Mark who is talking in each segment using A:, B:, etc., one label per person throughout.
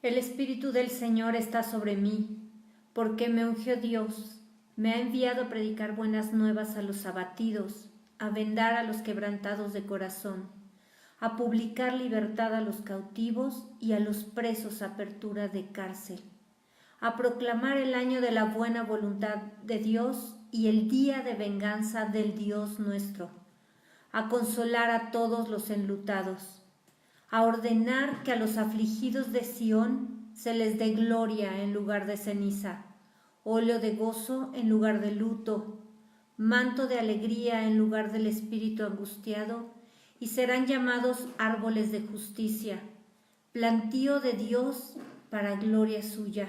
A: El Espíritu del Señor está sobre mí, porque me ungió Dios, me ha enviado a predicar buenas nuevas a los abatidos, a vendar a los quebrantados de corazón, a publicar libertad a los cautivos y a los presos apertura de cárcel, a proclamar el año de la buena voluntad de Dios y el día de venganza del Dios nuestro, a consolar a todos los enlutados, a ordenar que a los afligidos de Sión se les dé gloria en lugar de ceniza, óleo de gozo en lugar de luto, manto de alegría en lugar del espíritu angustiado, y serán llamados árboles de justicia, plantío de Dios para gloria suya.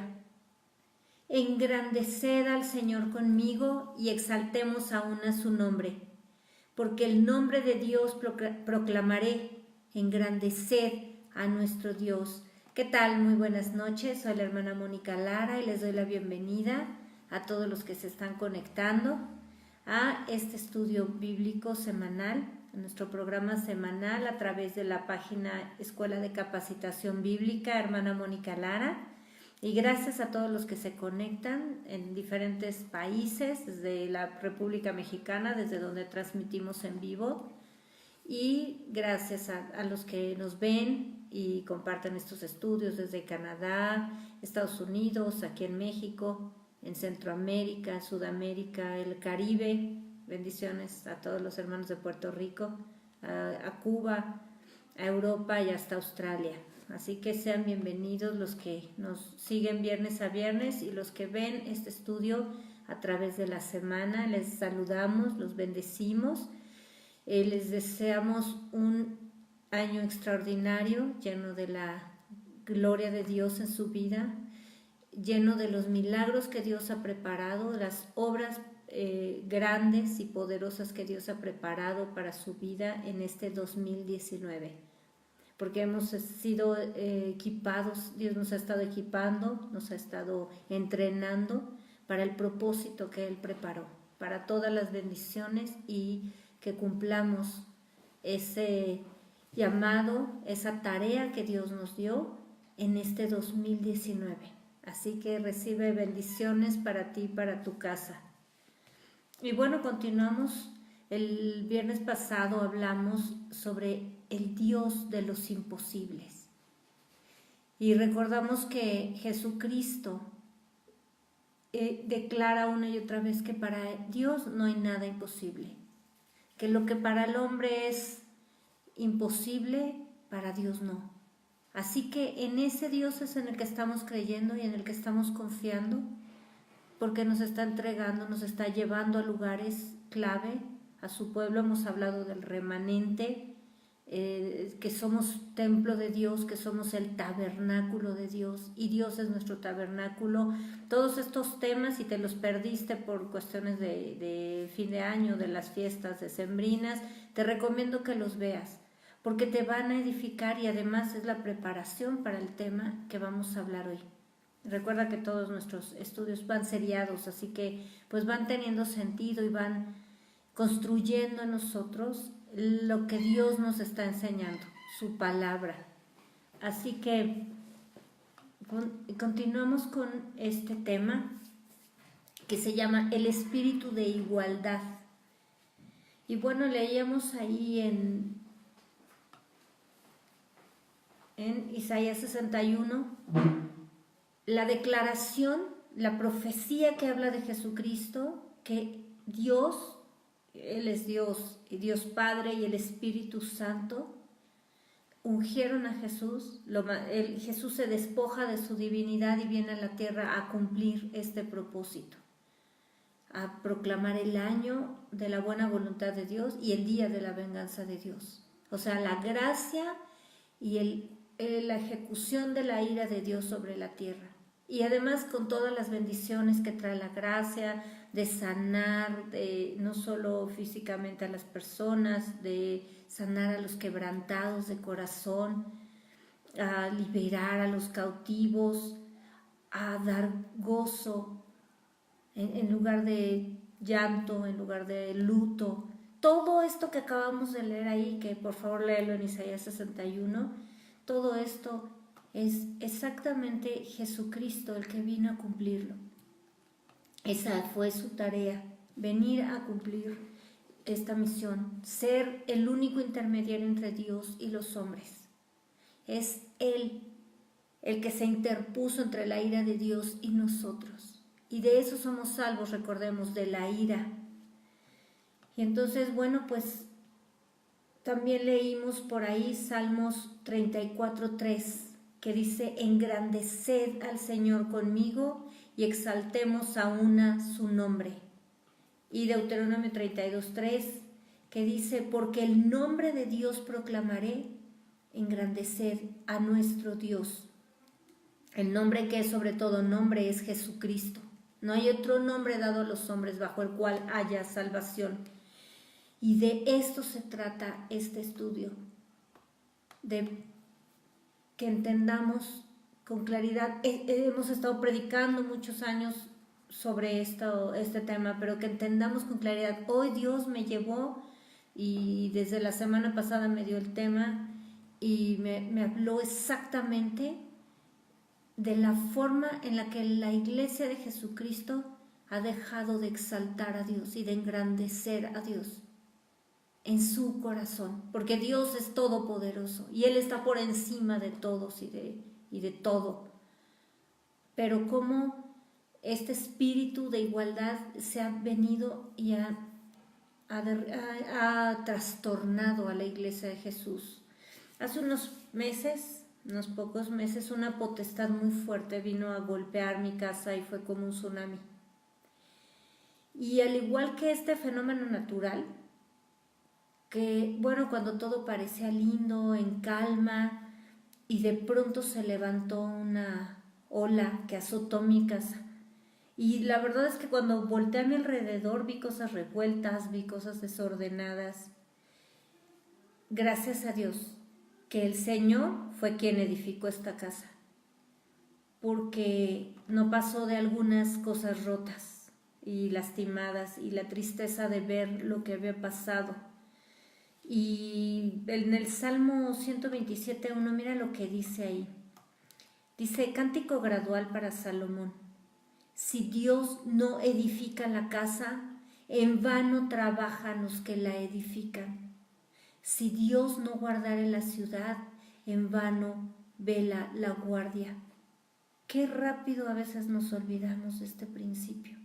A: Engrandeced al Señor conmigo y exaltemos aún a su nombre, porque el nombre de Dios proclamaré. Engrandeced a nuestro Dios. ¿Qué tal? Muy buenas noches, soy la hermana Mónica Lara y les doy la bienvenida a todos los que se están conectando a este estudio bíblico semanal, a nuestro programa semanal a través de la página Escuela de Capacitación Bíblica, hermana Mónica Lara. Y gracias a todos los que se conectan en diferentes países, desde la República Mexicana, desde donde transmitimos en vivo, y gracias a los que nos ven y comparten estos estudios desde Canadá, Estados Unidos, aquí en México, en Centroamérica, Sudamérica, el Caribe. Bendiciones a todos los hermanos de Puerto Rico, a Cuba, a Europa y hasta Australia. Así que sean bienvenidos los que nos siguen viernes a viernes y los que ven este estudio a través de la semana. Les saludamos, los bendecimos. Les deseamos un año extraordinario, lleno de la gloria de Dios en su vida, lleno de los milagros que Dios ha preparado, las obras grandes y poderosas que Dios ha preparado para su vida en este 2019. Porque hemos sido equipados, Dios nos ha estado equipando, nos ha estado entrenando para el propósito que Él preparó, para todas las bendiciones y que cumplamos ese llamado, esa tarea que Dios nos dio en este 2019. Así que recibe bendiciones para ti y para tu casa. Y bueno, continuamos. El viernes pasado hablamos sobre el Dios de los imposibles. Y recordamos que Jesucristo declara una y otra vez que para Dios no hay nada imposible. Que lo que para el hombre es imposible, para Dios no. Así que en ese Dios es en el que estamos creyendo y en el que estamos confiando, porque nos está entregando, nos está llevando a lugares clave. A su pueblo hemos hablado del remanente, que somos templo de Dios, que somos el tabernáculo de Dios y Dios es nuestro tabernáculo. Todos estos temas, si te los perdiste por cuestiones de fin de año, de las fiestas decembrinas, te recomiendo que los veas porque te van a edificar y además es la preparación para el tema que vamos a hablar hoy. Recuerda que todos nuestros estudios van seriados, así que pues van teniendo sentido y van construyendo en nosotros lo que Dios nos está enseñando, su palabra. Así que continuamos con este tema que se llama el espíritu de igualdad. Y bueno, leíamos ahí en Isaías 61 la declaración, la profecía que habla de Jesucristo, que Dios, Él es Dios, y Dios Padre y el Espíritu Santo ungieron a Jesús. Jesús se despoja de su divinidad y viene a la tierra a cumplir este propósito, a proclamar el año de la buena voluntad de Dios y el día de la venganza de Dios. O sea, la gracia y la ejecución de la ira de Dios sobre la tierra. Y además con todas las bendiciones que trae la gracia de sanar, no solo físicamente a las personas, de sanar a los quebrantados de corazón, a liberar a los cautivos, a dar gozo en lugar de llanto, en lugar de luto. Todo esto que acabamos de leer ahí, que por favor léelo en Isaías 61, todo esto es exactamente Jesucristo el que vino a cumplirlo. Esa fue su tarea, venir a cumplir esta misión, ser el único intermediario entre Dios y los hombres. Es Él el que se interpuso entre la ira de Dios y nosotros. Y de eso somos salvos, recordemos, de la ira. Y entonces, bueno, pues también leímos por ahí Salmos 34:3, que dice: engrandeced al Señor conmigo y exaltemos a una su nombre. Y Deuteronomio 32:3, que dice: porque el nombre de Dios proclamaré, engrandeced a nuestro Dios. El nombre que es sobre todo nombre es Jesucristo. No hay otro nombre dado a los hombres bajo el cual haya salvación. Y de esto se trata este estudio, de que entendamos con claridad. Hemos estado predicando muchos años sobre este tema, pero que entendamos con claridad. Hoy Dios me llevó, y desde la semana pasada me dio el tema y me habló exactamente de la forma en la que la Iglesia de Jesucristo ha dejado de exaltar a Dios y de engrandecer a Dios en su corazón, porque Dios es todopoderoso y Él está por encima de todos y de todo. Pero cómo este espíritu de igualdad se ha venido y ha trastornado a la Iglesia de Jesús. Hace unos pocos meses, una potestad muy fuerte vino a golpear mi casa y fue como un tsunami. Y al igual que este fenómeno natural, que bueno, cuando todo parecía lindo, en calma, y de pronto se levantó una ola que azotó mi casa. Y la verdad es que cuando volteé a mi alrededor vi cosas revueltas, vi cosas desordenadas. Gracias a Dios que el Señor fue quien edificó esta casa, porque no pasó de algunas cosas rotas y lastimadas y la tristeza de ver lo que había pasado. Y en el Salmo 127:1, mira lo que dice ahí. Dice: cántico gradual para Salomón. Si Dios no edifica la casa, en vano trabajan los que la edifican. Si Dios no guardare la ciudad, en vano vela la guardia. Qué rápido a veces nos olvidamos de este principio.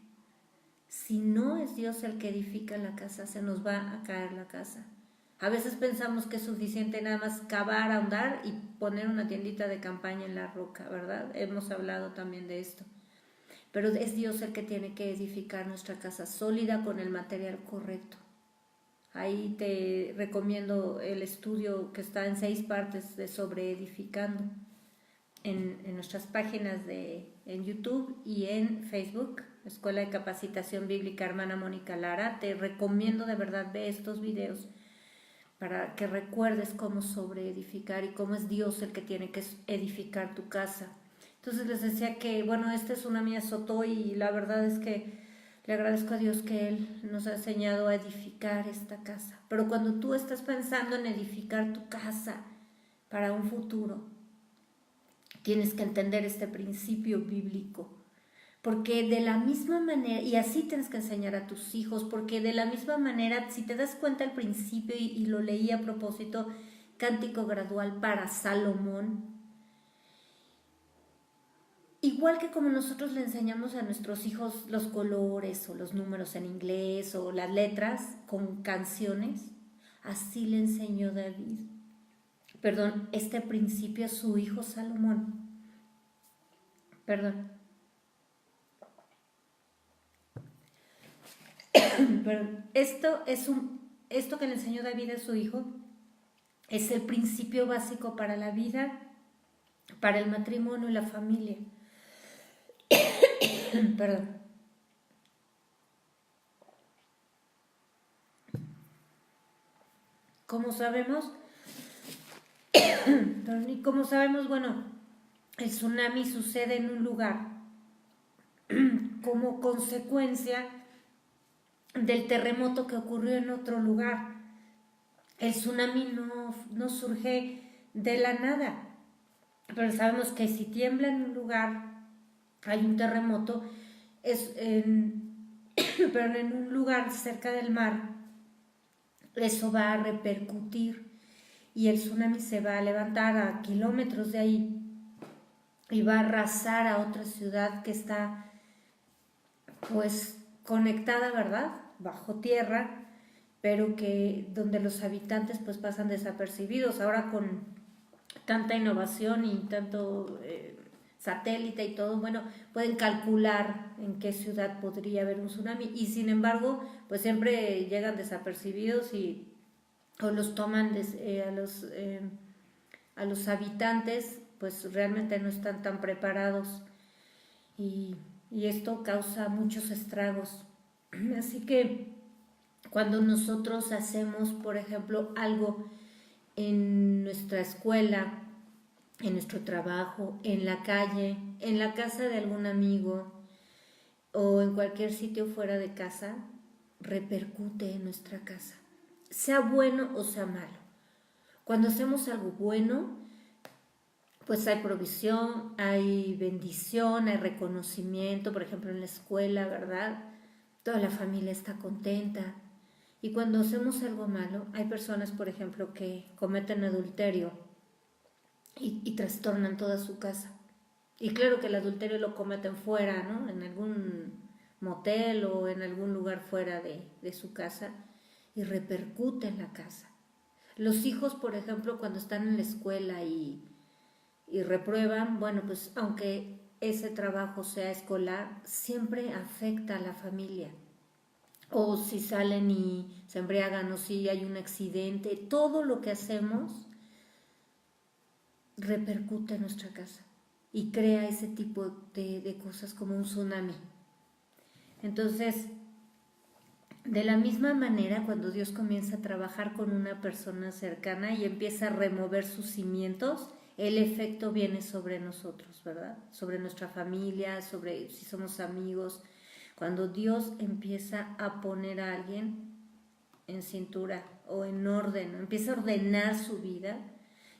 A: Si no es Dios el que edifica la casa, se nos va a caer la casa. A veces pensamos que es suficiente nada más cavar, ahondar y poner una tiendita de campaña en la roca, ¿verdad? Hemos hablado también de esto. Pero es Dios el que tiene que edificar nuestra casa sólida con el material correcto. Ahí te recomiendo el estudio que está en 6 partes de sobre edificando en nuestras páginas en YouTube y en Facebook, Escuela de Capacitación Bíblica Hermana Mónica Lara. Te recomiendo de verdad, ve estos videos para que recuerdes cómo sobre edificar y cómo es Dios el que tiene que edificar tu casa. Entonces les decía que, bueno, este tsunami me azotó y la verdad es que le agradezco a Dios que Él nos ha enseñado a edificar esta casa. Pero cuando tú estás pensando en edificar tu casa para un futuro, tienes que entender este principio bíblico. Porque de la misma manera, y así tienes que enseñar a tus hijos, porque de la misma manera, si te das cuenta al principio, y lo leí a propósito, cántico gradual para Salomón, igual que como nosotros le enseñamos a nuestros hijos los colores o los números en inglés o las letras con canciones, así le enseñó este principio a su hijo Salomón. Pero esto que le enseñó David a su hijo es el principio básico para la vida, para el matrimonio y la familia. Perdón. Como sabemos, bueno, el tsunami sucede en un lugar como consecuencia del terremoto que ocurrió en otro lugar. El tsunami no surge de la nada. pero sabemos que si tiembla en un lugar, hay un terremoto, pero en un lugar cerca del mar, eso va a repercutir y el tsunami se va a levantar a kilómetros de ahí y va a arrasar a otra ciudad que está pues conectada, ¿verdad? Bajo tierra, pero que donde los habitantes pues pasan desapercibidos. Ahora con tanta innovación y tanto satélite y todo, bueno, pueden calcular en qué ciudad podría haber un tsunami y sin embargo, pues siempre llegan desapercibidos y o los toman a los habitantes, pues realmente no están tan preparados y, y esto causa muchos estragos. Así que cuando nosotros hacemos, por ejemplo, algo en nuestra escuela, en nuestro trabajo, en la calle, en la casa de algún amigo o en cualquier sitio fuera de casa, repercute en nuestra casa, sea bueno o sea malo. Cuando hacemos algo bueno, pues hay provisión, hay bendición, hay reconocimiento, por ejemplo en la escuela, ¿verdad? Toda la familia está contenta. Y cuando hacemos algo malo, hay personas, por ejemplo, que cometen adulterio y trastornan toda su casa. Y claro que el adulterio lo cometen fuera, ¿no? En algún motel o en algún lugar fuera de su casa y repercute en la casa. Los hijos, por ejemplo, cuando están en la escuela y reprueban, bueno, pues aunque ese trabajo sea escolar, siempre afecta a la familia. O si salen y se embriagan o si hay un accidente, todo lo que hacemos repercute en nuestra casa y crea ese tipo de cosas como un tsunami. Entonces, de la misma manera, cuando Dios comienza a trabajar con una persona cercana y empieza a remover sus cimientos, el efecto viene sobre nosotros, ¿verdad? Sobre nuestra familia, sobre si somos amigos. Cuando Dios empieza a poner a alguien en cintura o en orden, empieza a ordenar su vida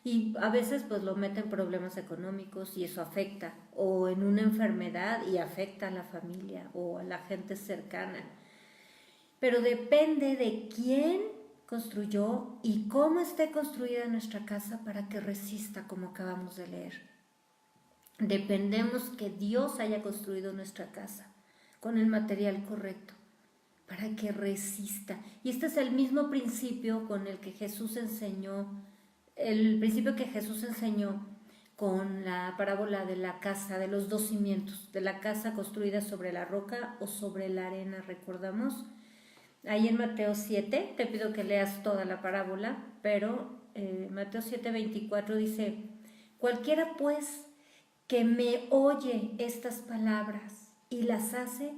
A: y a veces pues lo mete en problemas económicos y eso afecta, o en una enfermedad y afecta a la familia o a la gente cercana. Pero depende de quién construyó y cómo esté construida nuestra casa para que resista, como acabamos de leer. Dependemos que Dios haya construido nuestra casa con el material correcto para que resista. Y este es el mismo principio con el que Jesús enseñó, el principio que Jesús enseñó con la parábola de la casa, de los dos cimientos, de la casa construida sobre la roca o sobre la arena, ¿recordamos? Ahí en Mateo 7, te pido que leas toda la parábola, pero Mateo 7:24 dice, cualquiera pues que me oye estas palabras y las hace,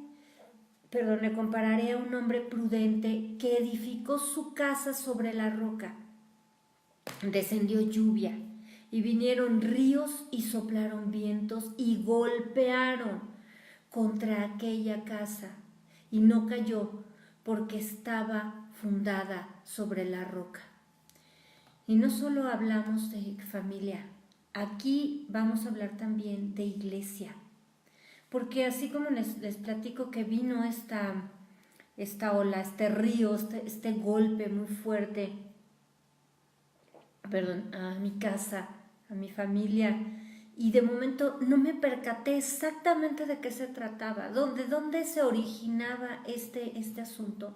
A: le compararé a un hombre prudente que edificó su casa sobre la roca. Descendió lluvia y vinieron ríos y soplaron vientos y golpearon contra aquella casa y no cayó porque estaba fundada sobre la roca. Y no solo hablamos de familia, aquí vamos a hablar también de iglesia. Porque así como les platico que vino esta ola, este río, este golpe muy fuerte, a mi casa, a mi familia, y de momento no me percaté exactamente de qué se trataba, dónde se originaba este asunto.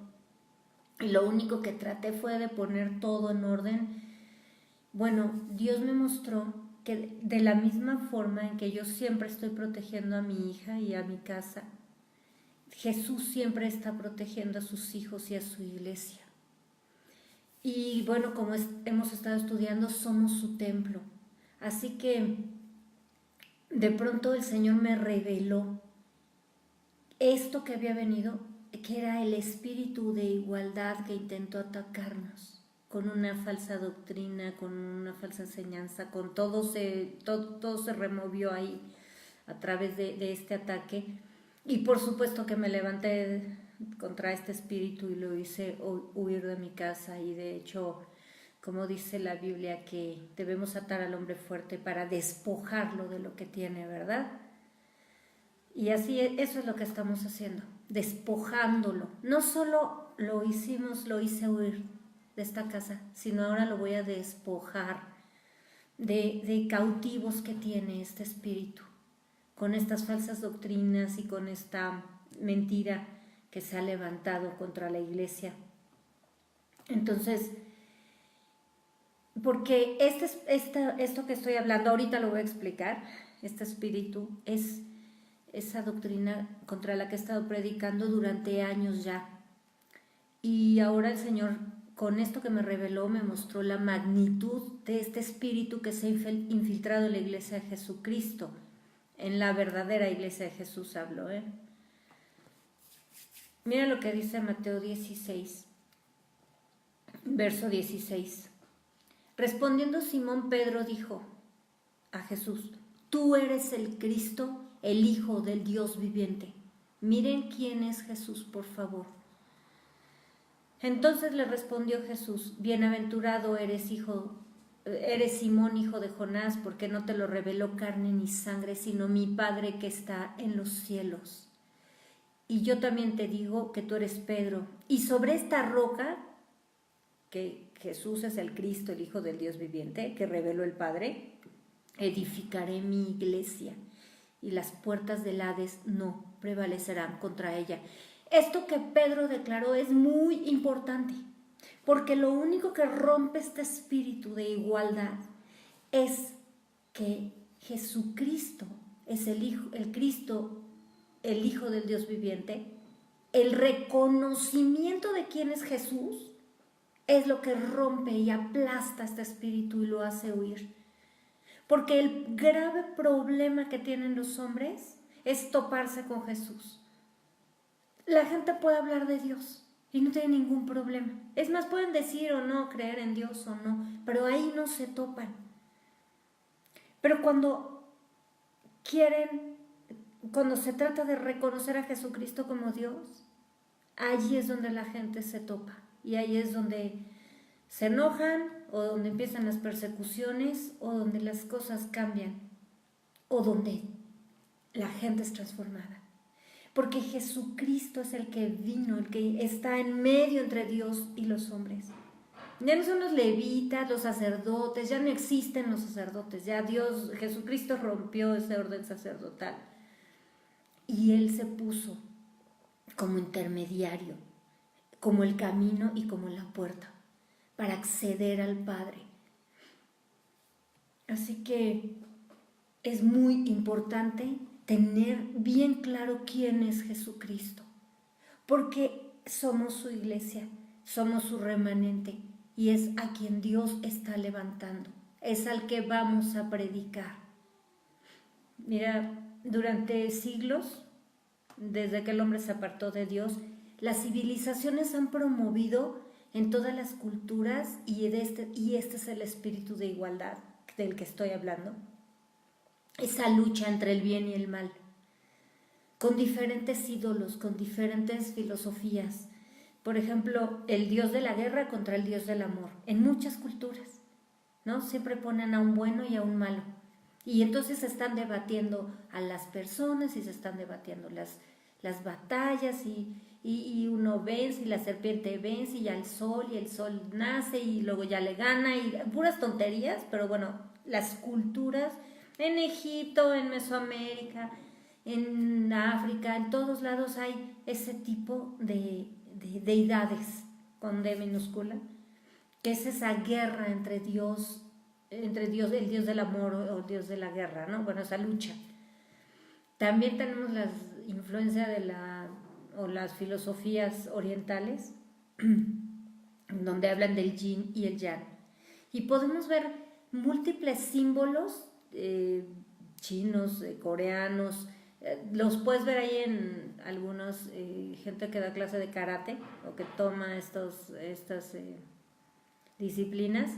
A: Y lo único que traté fue de poner todo en orden. Bueno, Dios me mostró que de la misma forma en que yo siempre estoy protegiendo a mi hija y a mi casa, Jesús siempre está protegiendo a sus hijos y a su iglesia. Y bueno, como hemos estado estudiando, somos su templo. Así que de pronto el Señor me reveló esto que había venido, que era el espíritu de igualdad que intentó atacarnos con una falsa doctrina, con una falsa enseñanza, con todo se removió ahí a través de este ataque. Y por supuesto que me levanté contra este espíritu y lo hice huir de mi casa, y de hecho como dice la Biblia, que debemos atar al hombre fuerte para despojarlo de lo que tiene, ¿verdad? Y así eso es lo que estamos haciendo, despojándolo. No solo lo hice huir de esta casa, sino ahora lo voy a despojar de cautivos que tiene este espíritu, con estas falsas doctrinas y con esta mentira que se ha levantado contra la iglesia. Entonces, porque esto que estoy hablando, ahorita lo voy a explicar, este espíritu es esa doctrina contra la que he estado predicando durante años ya. Y ahora el Señor, con esto que me reveló, me mostró la magnitud de este espíritu que se ha infiltrado en la iglesia de Jesucristo, en la verdadera iglesia de Jesús hablo, Mira lo que dice Mateo 16, verso 16. Respondiendo Simón Pedro dijo a Jesús: tú eres el Cristo, el Hijo del Dios viviente. Miren quién es Jesús, por favor. Entonces le respondió Jesús: bienaventurado eres Simón, hijo de Jonás, porque no te lo reveló carne ni sangre, sino mi Padre que está en los cielos. Y yo también te digo que tú eres Pedro, y sobre esta roca, que Jesús es el Cristo, el Hijo del Dios viviente, que reveló el Padre, edificaré mi iglesia, y las puertas del Hades no prevalecerán contra ella. Esto que Pedro declaró es muy importante, porque lo único que rompe este espíritu de igualdad es que Jesucristo es el Cristo, el Hijo del Dios viviente. El reconocimiento de quién es Jesús es lo que rompe y aplasta este espíritu y lo hace huir. Porque el grave problema que tienen los hombres es toparse con Jesús. La gente puede hablar de Dios y no tiene ningún problema. Es más, pueden decir o no creer en Dios o no, pero ahí no se topan. Pero cuando se trata de reconocer a Jesucristo como Dios, allí es donde la gente se topa y ahí es donde se enojan o donde empiezan las persecuciones o donde las cosas cambian o donde la gente es transformada. Porque Jesucristo es el que vino, el que está en medio entre Dios y los hombres. Ya no son los levitas, los sacerdotes, ya no existen los sacerdotes, ya Jesucristo rompió ese orden sacerdotal. Y Él se puso como intermediario, como el camino y como la puerta, para acceder al Padre. Así que es muy importante tener bien claro quién es Jesucristo, porque somos su iglesia, somos su remanente y es a quien Dios está levantando, es al que vamos a predicar. Mira, durante siglos, desde que el hombre se apartó de Dios, las civilizaciones han promovido en todas las culturas y este es el espíritu de igualdad del que estoy hablando. Esa lucha entre el bien y el mal, con diferentes ídolos, con diferentes filosofías. Por ejemplo, el dios de la guerra contra el dios del amor, en muchas culturas, ¿no? Siempre ponen a un bueno y a un malo. Y entonces se están debatiendo a las personas y se están debatiendo las batallas y uno vence y la serpiente vence y al sol y el sol nace y luego ya le gana y puras tonterías, pero bueno, las culturas en Egipto, en Mesoamérica, en África, en todos lados hay ese tipo de deidades con D minúscula, que es esa guerra entre Dios, el Dios del amor o el Dios de la guerra, ¿no? Bueno, esa lucha. También tenemos la influencia o las filosofías orientales, donde hablan del yin y el yang. Y podemos ver múltiples símbolos chinos, coreanos, los puedes ver ahí en algunos, gente que da clase de karate o que toma estas disciplinas,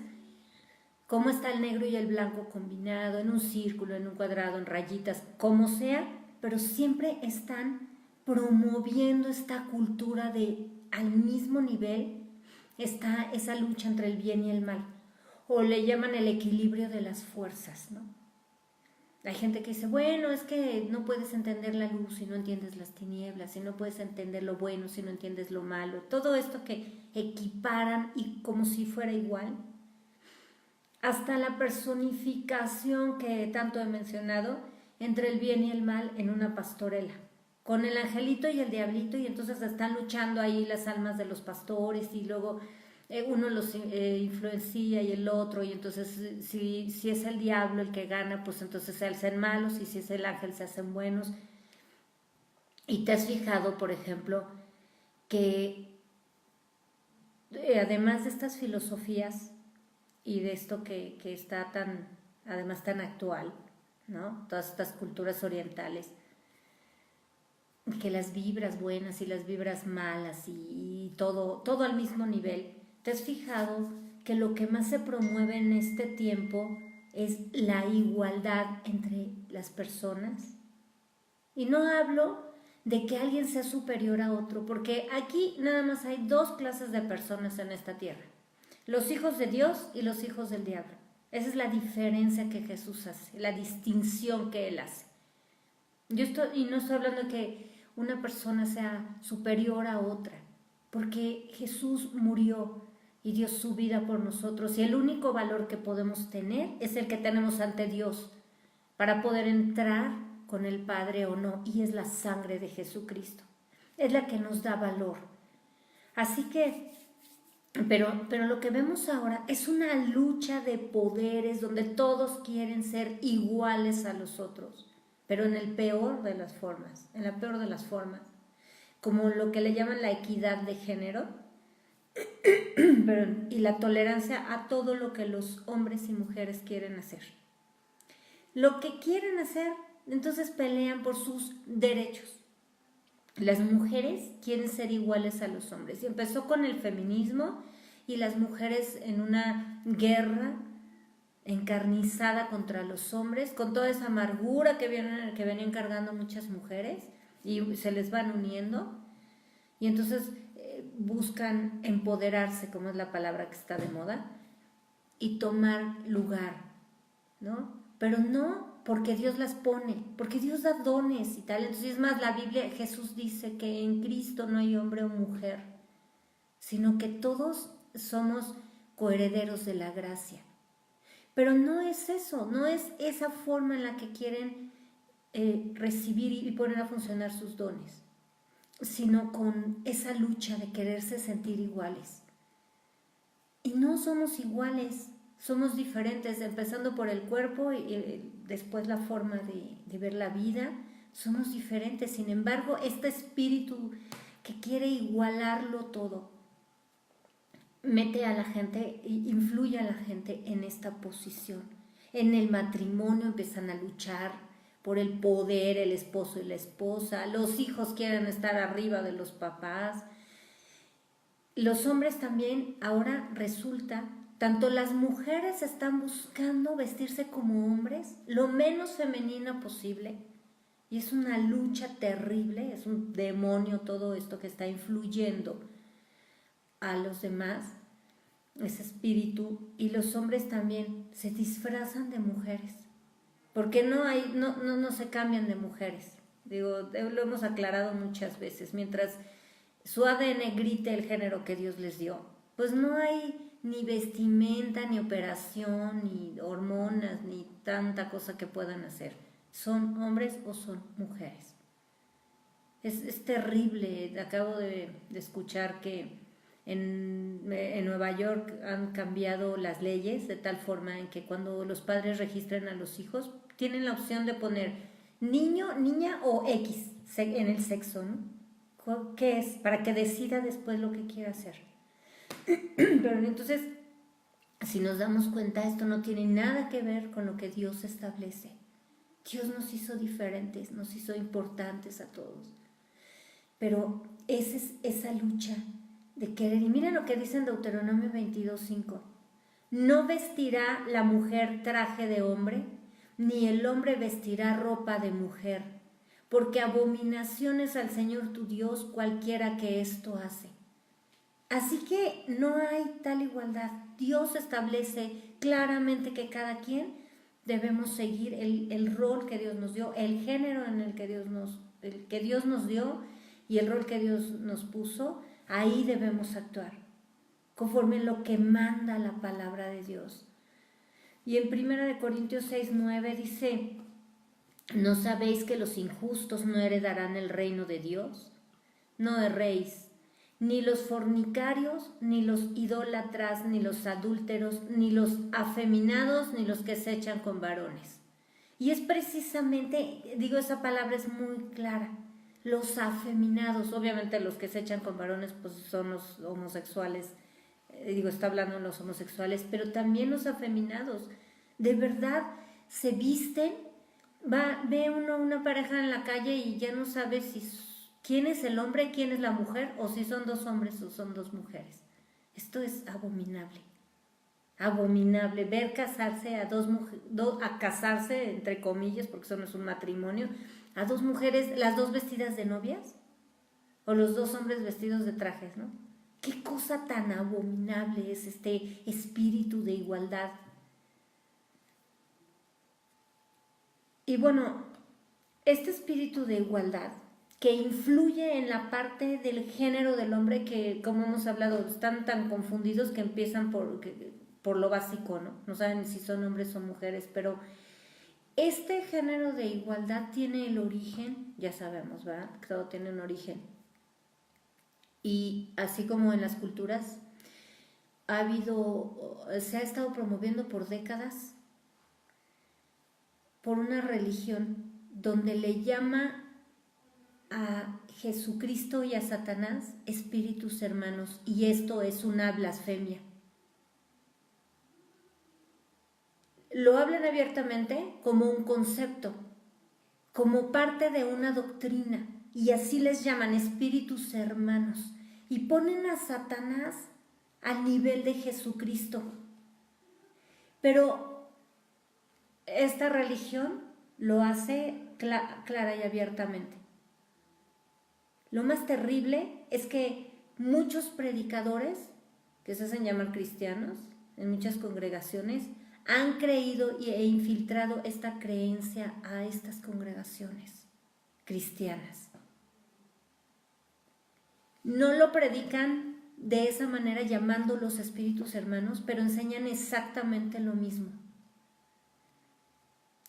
A: cómo está el negro y el blanco combinado en un círculo, en un cuadrado, en rayitas, como sea, pero siempre están promoviendo esta cultura de al mismo nivel está esa lucha entre el bien y el mal. o le llaman el equilibrio de las fuerzas, ¿no? Hay gente que dice, bueno, es que no puedes entender la luz si no entiendes las tinieblas, si no puedes entender lo bueno si no entiendes lo malo. Todo esto que equiparan y como si fuera igual. Hasta la personificación que tanto he mencionado entre el bien y el mal en una pastorela, con el angelito y el diablito, y entonces están luchando ahí las almas de los pastores y luego uno los influencia y el otro, y entonces si es el diablo el que gana, pues entonces se hacen malos, y si es el ángel se hacen buenos. Y te has fijado, por ejemplo, que además de estas filosofías y de esto que está además tan actual, ¿no? Todas estas culturas orientales, que las vibras buenas y las vibras malas y todo al mismo nivel. ¿Te has fijado que lo que más se promueve en este tiempo es la igualdad entre las personas? Y no hablo de que alguien sea superior a otro, porque aquí nada más hay dos clases de personas en esta tierra: los hijos de Dios y los hijos del diablo. Esa es la diferencia que Jesús hace, la distinción que Él hace. Y no estoy hablando de que una persona sea superior a otra, porque Jesús murió y dio su vida por nosotros, y el único valor que podemos tener es el que tenemos ante Dios para poder entrar con el Padre o no, y es la sangre de Jesucristo, es la que nos da valor. Así que, pero lo que vemos ahora es una lucha de poderes donde todos quieren ser iguales a los otros, pero en el peor de las formas, como lo que le llaman la equidad de género, y la tolerancia a todo lo que los hombres y mujeres quieren hacer. Lo que quieren hacer, entonces pelean por sus derechos. Las mujeres quieren ser iguales a los hombres, y empezó con el feminismo y las mujeres en una guerra encarnizada contra los hombres, con toda esa amargura que venían cargando muchas mujeres, y se les van uniendo, y entonces buscan empoderarse, como es la palabra que está de moda, y tomar lugar, ¿no? Pero no porque Dios las pone, porque Dios da dones y tal. Entonces, es más, la Biblia, Jesús dice que en Cristo no hay hombre o mujer, sino que todos somos coherederos de la gracia. Pero no es eso, no es esa forma en la que quieren recibir y poner a funcionar sus dones, sino con esa lucha de quererse sentir iguales. Y no somos iguales, somos diferentes, empezando por el cuerpo y después la forma de ver la vida. Somos diferentes. Sin embargo, este espíritu que quiere igualarlo todo mete a la gente, influye a la gente en esta posición. En el matrimonio empiezan a luchar por el poder, el esposo y la esposa. Los hijos quieren estar arriba de los papás. Los hombres también, ahora resulta, tanto las mujeres están buscando vestirse como hombres, lo menos femenina posible, y es una lucha terrible, es un demonio todo esto que está influyendo a los demás, ese espíritu. Y los hombres también se disfrazan de mujeres, porque no se cambian de mujeres. Digo, lo hemos aclarado muchas veces. Mientras su ADN grite el género que Dios les dio, pues no hay ni vestimenta, ni operación, ni hormonas, ni tanta cosa que puedan hacer. ¿Son hombres o son mujeres? Es terrible. Acabo de escuchar que en Nueva York han cambiado las leyes de tal forma en que cuando los padres registran a los hijos, tienen la opción de poner niño, niña o X en el sexo, ¿no? ¿Qué es? Para que decida después lo que quiera hacer. Pero entonces, si nos damos cuenta, esto no tiene nada que ver con lo que Dios establece. Dios nos hizo diferentes, nos hizo importantes a todos. Pero esa es esa lucha de querer. Y miren lo que dice en Deuteronomio 22:5. No vestirá la mujer traje de hombre, ni el hombre vestirá ropa de mujer, porque abominación es al Señor tu Dios cualquiera que esto hace. Así que no hay tal igualdad. Dios establece claramente que cada quien debemos seguir el rol que Dios nos dio, el género en el que Dios nos dio y el rol que Dios nos puso. Ahí debemos actuar, conforme lo que manda la palabra de Dios. Y en 1 Corintios 6:9 dice: ¿no sabéis que los injustos no heredarán el reino de Dios? No erréis, ni los fornicarios, ni los idólatras, ni los adúlteros, ni los afeminados, ni los que se echan con varones. Y es precisamente, esa palabra es muy clara. Los afeminados, obviamente los que se echan con varones pues son los homosexuales, está hablando de los homosexuales, pero también los afeminados, de verdad se visten, ve uno una pareja en la calle y ya no sabe quién es el hombre, quién es la mujer, o si son dos hombres o son dos mujeres. Esto es abominable. Abominable, ver casarse a casarse, entre comillas, porque eso no es un matrimonio, a dos mujeres, las dos vestidas de novias, o los dos hombres vestidos de trajes, ¿no? Qué cosa tan abominable es este espíritu de igualdad. Y bueno, este espíritu de igualdad que influye en la parte del género del hombre, que como hemos hablado, están tan confundidos que empiezan por lo básico, ¿no? No saben si son hombres o mujeres, pero este género de igualdad tiene el origen, ya sabemos, ¿verdad? Todo tiene un origen. Y así como en las culturas, se ha estado promoviendo por décadas por una religión donde le llama a Jesucristo y a Satanás espíritus hermanos, y esto es una blasfemia. Lo hablan abiertamente como un concepto, como parte de una doctrina, y así les llaman espíritus hermanos, y ponen a Satanás al nivel de Jesucristo. Pero esta religión lo hace clara y abiertamente. Lo más terrible es que muchos predicadores, que se hacen llamar cristianos, en muchas congregaciones, han creído e infiltrado esta creencia a estas congregaciones cristianas. No lo predican de esa manera llamando los espíritus hermanos, pero enseñan exactamente lo mismo.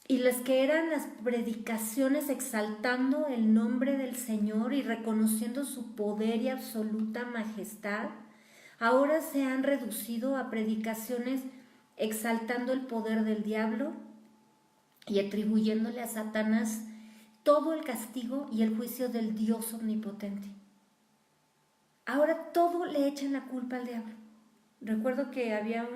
A: Y las que eran las predicaciones exaltando el nombre del Señor y reconociendo su poder y absoluta majestad, ahora se han reducido a predicaciones exaltando el poder del diablo y atribuyéndole a Satanás todo el castigo y el juicio del Dios omnipotente. Ahora todo le echan la culpa al diablo. Recuerdo que había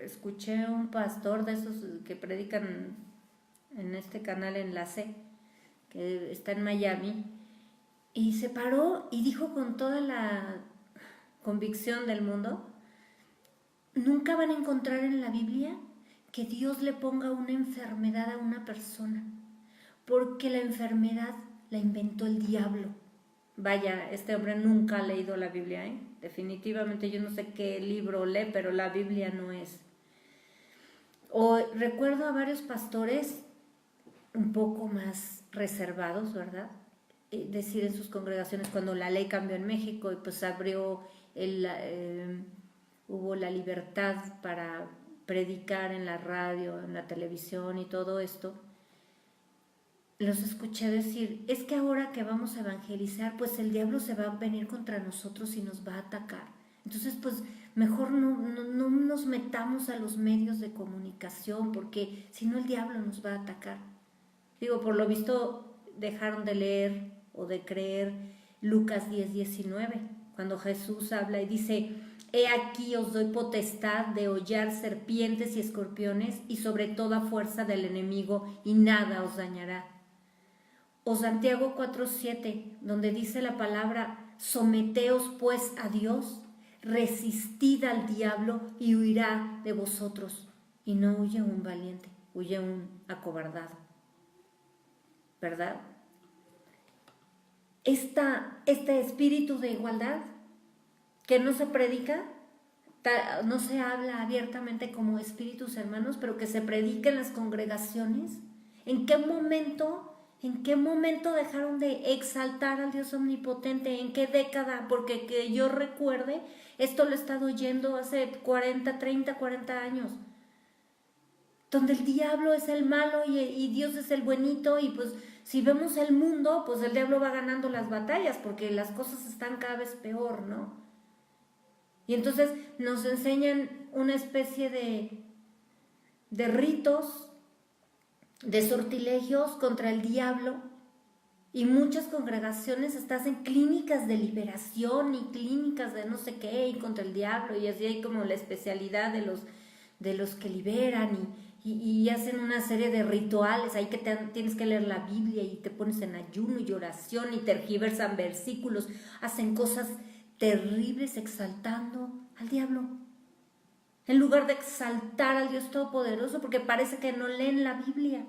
A: escuché a un pastor de esos que predican en este canal Enlace, que está en Miami, y se paró y dijo con toda la convicción del mundo: nunca van a encontrar en la Biblia que Dios le ponga una enfermedad a una persona, porque la enfermedad la inventó el diablo. Vaya, este hombre nunca ha leído la Biblia, ¿eh? Definitivamente yo no sé qué libro lee, pero la Biblia no es. O recuerdo a varios pastores un poco más reservados, ¿verdad? Decir en sus congregaciones, cuando la ley cambió en México y pues hubo la libertad para predicar en la radio, en la televisión y todo esto, los escuché decir: es que ahora que vamos a evangelizar, pues el diablo se va a venir contra nosotros y nos va a atacar. Entonces, pues mejor no nos metamos a los medios de comunicación, porque si no el diablo nos va a atacar. Por lo visto dejaron de leer o de creer Lucas 10:19, cuando Jesús habla y dice: he aquí os doy potestad de hollar serpientes y escorpiones y sobre toda fuerza del enemigo, y nada os dañará. O Santiago 4:7, donde dice la palabra: someteos pues a Dios, resistid al diablo y huirá de vosotros. Y no huye un valiente, huye un acobardado. ¿Verdad? Este espíritu de igualdad que no se predica, no se habla abiertamente como espíritus hermanos, pero que se predica en las congregaciones. ¿En qué momento dejaron de exaltar al Dios omnipotente? ¿En qué década? Porque que yo recuerde, esto lo he estado oyendo hace 40 años, donde el diablo es el malo y Dios es el buenito, y pues si vemos el mundo, pues el diablo va ganando las batallas porque las cosas están cada vez peor, ¿no? Y entonces nos enseñan una especie de ritos, de sortilegios contra el diablo, y muchas congregaciones están en clínicas de liberación y clínicas de no sé qué y contra el diablo, y así hay como la especialidad de los que liberan y hacen una serie de rituales ahí que tienes que leer la Biblia y te pones en ayuno y oración y tergiversan versículos, hacen cosas terribles exaltando al diablo en lugar de exaltar al Dios Todopoderoso, porque parece que no leen la Biblia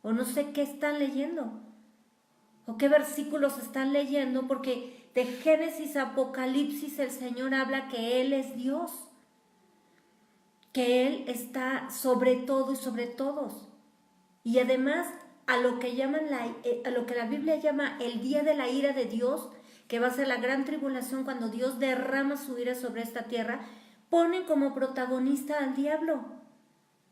A: o no sé qué están leyendo o qué versículos están leyendo, porque de Génesis a Apocalipsis el Señor habla que Él es Dios, que Él está sobre todo y sobre todos. Y además a lo que la Biblia llama el día de la ira de Dios, que va a ser la gran tribulación cuando Dios derrama su ira sobre esta tierra, ponen como protagonista al diablo,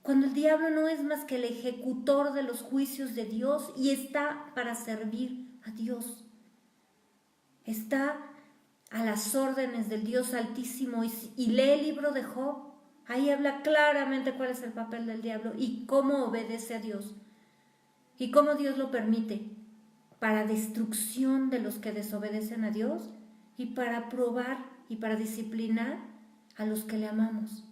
A: cuando el diablo no es más que el ejecutor de los juicios de Dios y está para servir a Dios. Está a las órdenes del Dios Altísimo, y lee el libro de Job. Ahí habla claramente cuál es el papel del diablo y cómo obedece a Dios y cómo Dios lo permite para destrucción de los que desobedecen a Dios y para probar y para disciplinar a los que le amamos.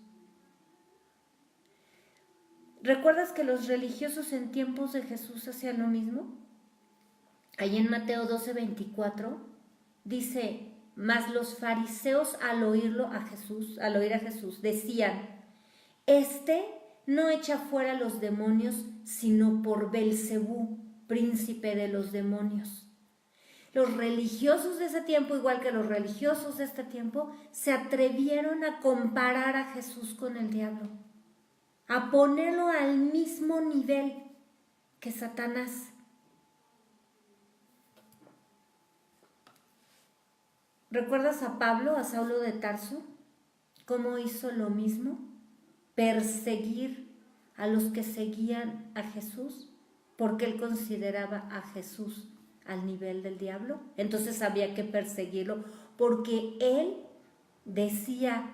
A: ¿Recuerdas que los religiosos en tiempos de Jesús hacían lo mismo? Ahí en Mateo 12:24 dice: mas los fariseos al oír a Jesús decían: este no echa fuera los demonios sino por Belcebú, príncipe de los demonios. Los religiosos de ese tiempo, igual que los religiosos de este tiempo, se atrevieron a comparar a Jesús con el diablo, a ponerlo al mismo nivel que Satanás. ¿Recuerdas a Pablo, a Saulo de Tarso? ¿Cómo hizo lo mismo? Perseguir a los que seguían a Jesús, porque él consideraba a Jesús al nivel del diablo. Entonces había que perseguirlo, porque él decía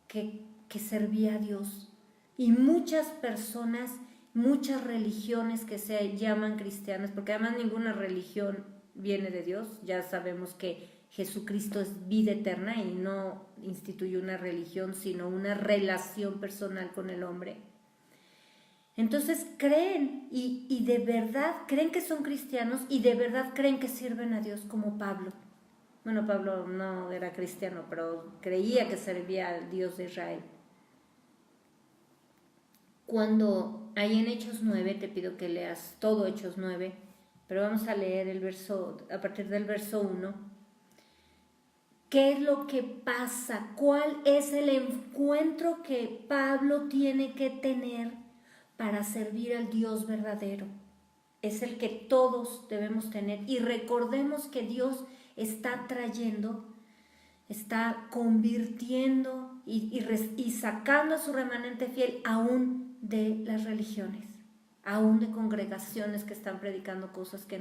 A: que servía a Dios. Y muchas personas, muchas religiones que se llaman cristianas, porque además ninguna religión viene de Dios, ya sabemos que Jesucristo es vida eterna y no instituyó una religión, sino una relación personal con el hombre. Entonces creen y de verdad creen que son cristianos y de verdad creen que sirven a Dios, como Pablo. Bueno, Pablo no era cristiano, pero creía que servía al Dios de Israel. Cuando hay en Hechos 9, te pido que leas todo Hechos 9, pero vamos a leer el verso, a partir del verso 1. ¿Qué es lo que pasa? ¿Cuál es el encuentro que Pablo tiene que tener para servir al Dios verdadero? Es el que todos debemos tener. Y recordemos que Dios está trayendo, está convirtiendo y sacando a su remanente fiel aún de las religiones, aún de congregaciones que están predicando cosas que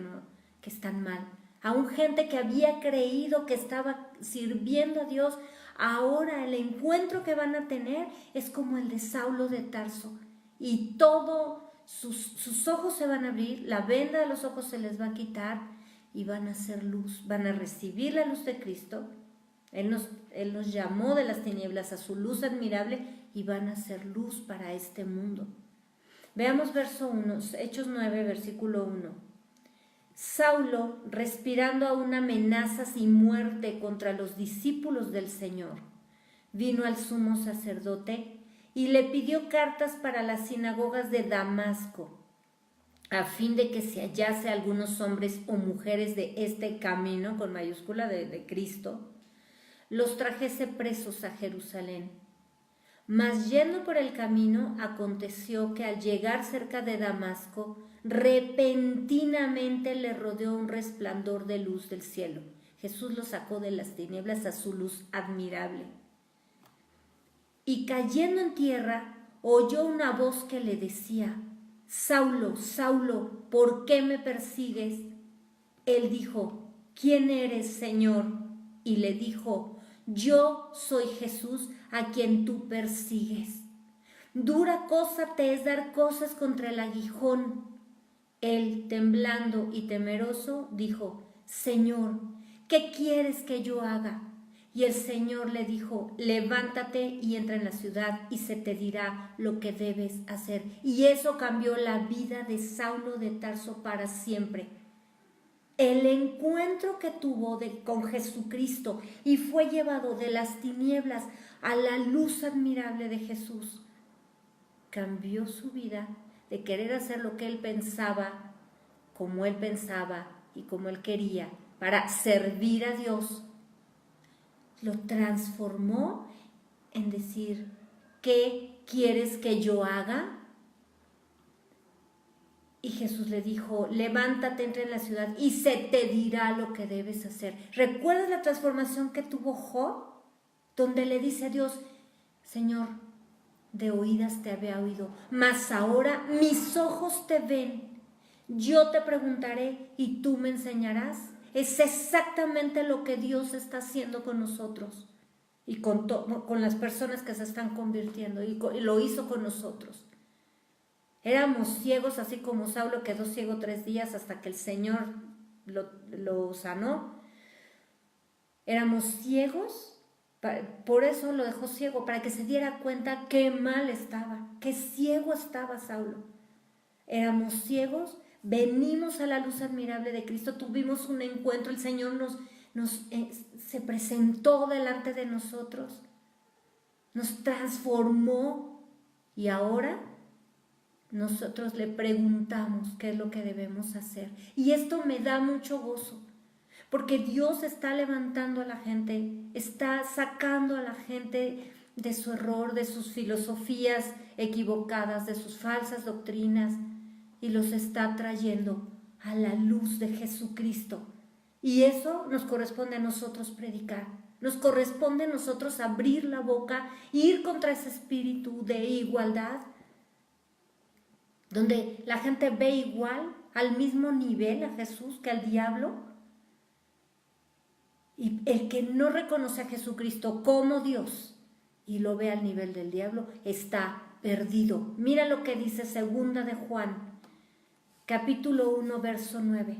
A: están mal. Aún gente que había creído que estaba sirviendo a Dios, ahora el encuentro que van a tener es como el de Saulo de Tarso. Y todos sus ojos se van a abrir, la venda de los ojos se les va a quitar y van a hacer luz, van a recibir la luz de Cristo. Él nos llamó de las tinieblas a su luz admirable y van a hacer luz para este mundo. Veamos verso 1, Hechos 9, versículo 1. Saulo, respirando aún amenazas y muerte contra los discípulos del Señor, vino al sumo sacerdote y le pidió cartas para las sinagogas de Damasco, a fin de que se hallase algunos hombres o mujeres de este camino, con mayúscula de Cristo, los trajese presos a Jerusalén. Mas yendo por el camino, aconteció que al llegar cerca de Damasco, repentinamente le rodeó un resplandor de luz del cielo. Jesús lo sacó de las tinieblas a su luz admirable. Y cayendo en tierra, oyó una voz que le decía: Saulo, Saulo, ¿por qué me persigues? Él dijo: ¿Quién eres, Señor? Y le dijo: Yo soy Jesús, a quien tú persigues. Dura cosa te es dar cosas contra el aguijón. Él, temblando y temeroso, dijo: Señor, ¿qué quieres que yo haga? Y el Señor le dijo: levántate y entra en la ciudad y se te dirá lo que debes hacer. Y eso cambió la vida de Saulo de Tarso para siempre. El encuentro que tuvo con Jesucristo y fue llevado de las tinieblas a la luz admirable de Jesús, cambió su vida de querer hacer lo que él pensaba, como él pensaba y como él quería, para servir a Dios. Lo transformó en decir: ¿qué quieres que yo haga? Y Jesús le dijo: levántate, entra en la ciudad y se te dirá lo que debes hacer. ¿Recuerdas la transformación que tuvo Job? Donde le dice a Dios: Señor, de oídas te había oído, mas ahora mis ojos te ven. Yo te preguntaré y tú me enseñarás. Es exactamente lo que Dios está haciendo con nosotros y con las personas que se están convirtiendo, y lo hizo con nosotros. Éramos ciegos, así como Saulo quedó ciego 3 días hasta que el Señor lo sanó. Éramos ciegos, por eso lo dejó ciego, para que se diera cuenta qué mal estaba, qué ciego estaba Saulo. Éramos ciegos, venimos a la luz admirable de Cristo, tuvimos un encuentro, el Señor se presentó delante de nosotros, nos transformó, y ahora nosotros le preguntamos qué es lo que debemos hacer. Y esto me da mucho gozo, porque Dios está levantando a la gente, está sacando a la gente de su error, de sus filosofías equivocadas, de sus falsas doctrinas, y los está trayendo a la luz de Jesucristo. Y eso nos corresponde a nosotros predicar, nos corresponde a nosotros abrir la boca, ir contra ese espíritu de igualdad, donde la gente ve igual, al mismo nivel a Jesús que al diablo. Y el que no reconoce a Jesucristo como Dios y lo ve al nivel del diablo, está perdido. Mira lo que dice 2 de Juan, capítulo 1, verso 9.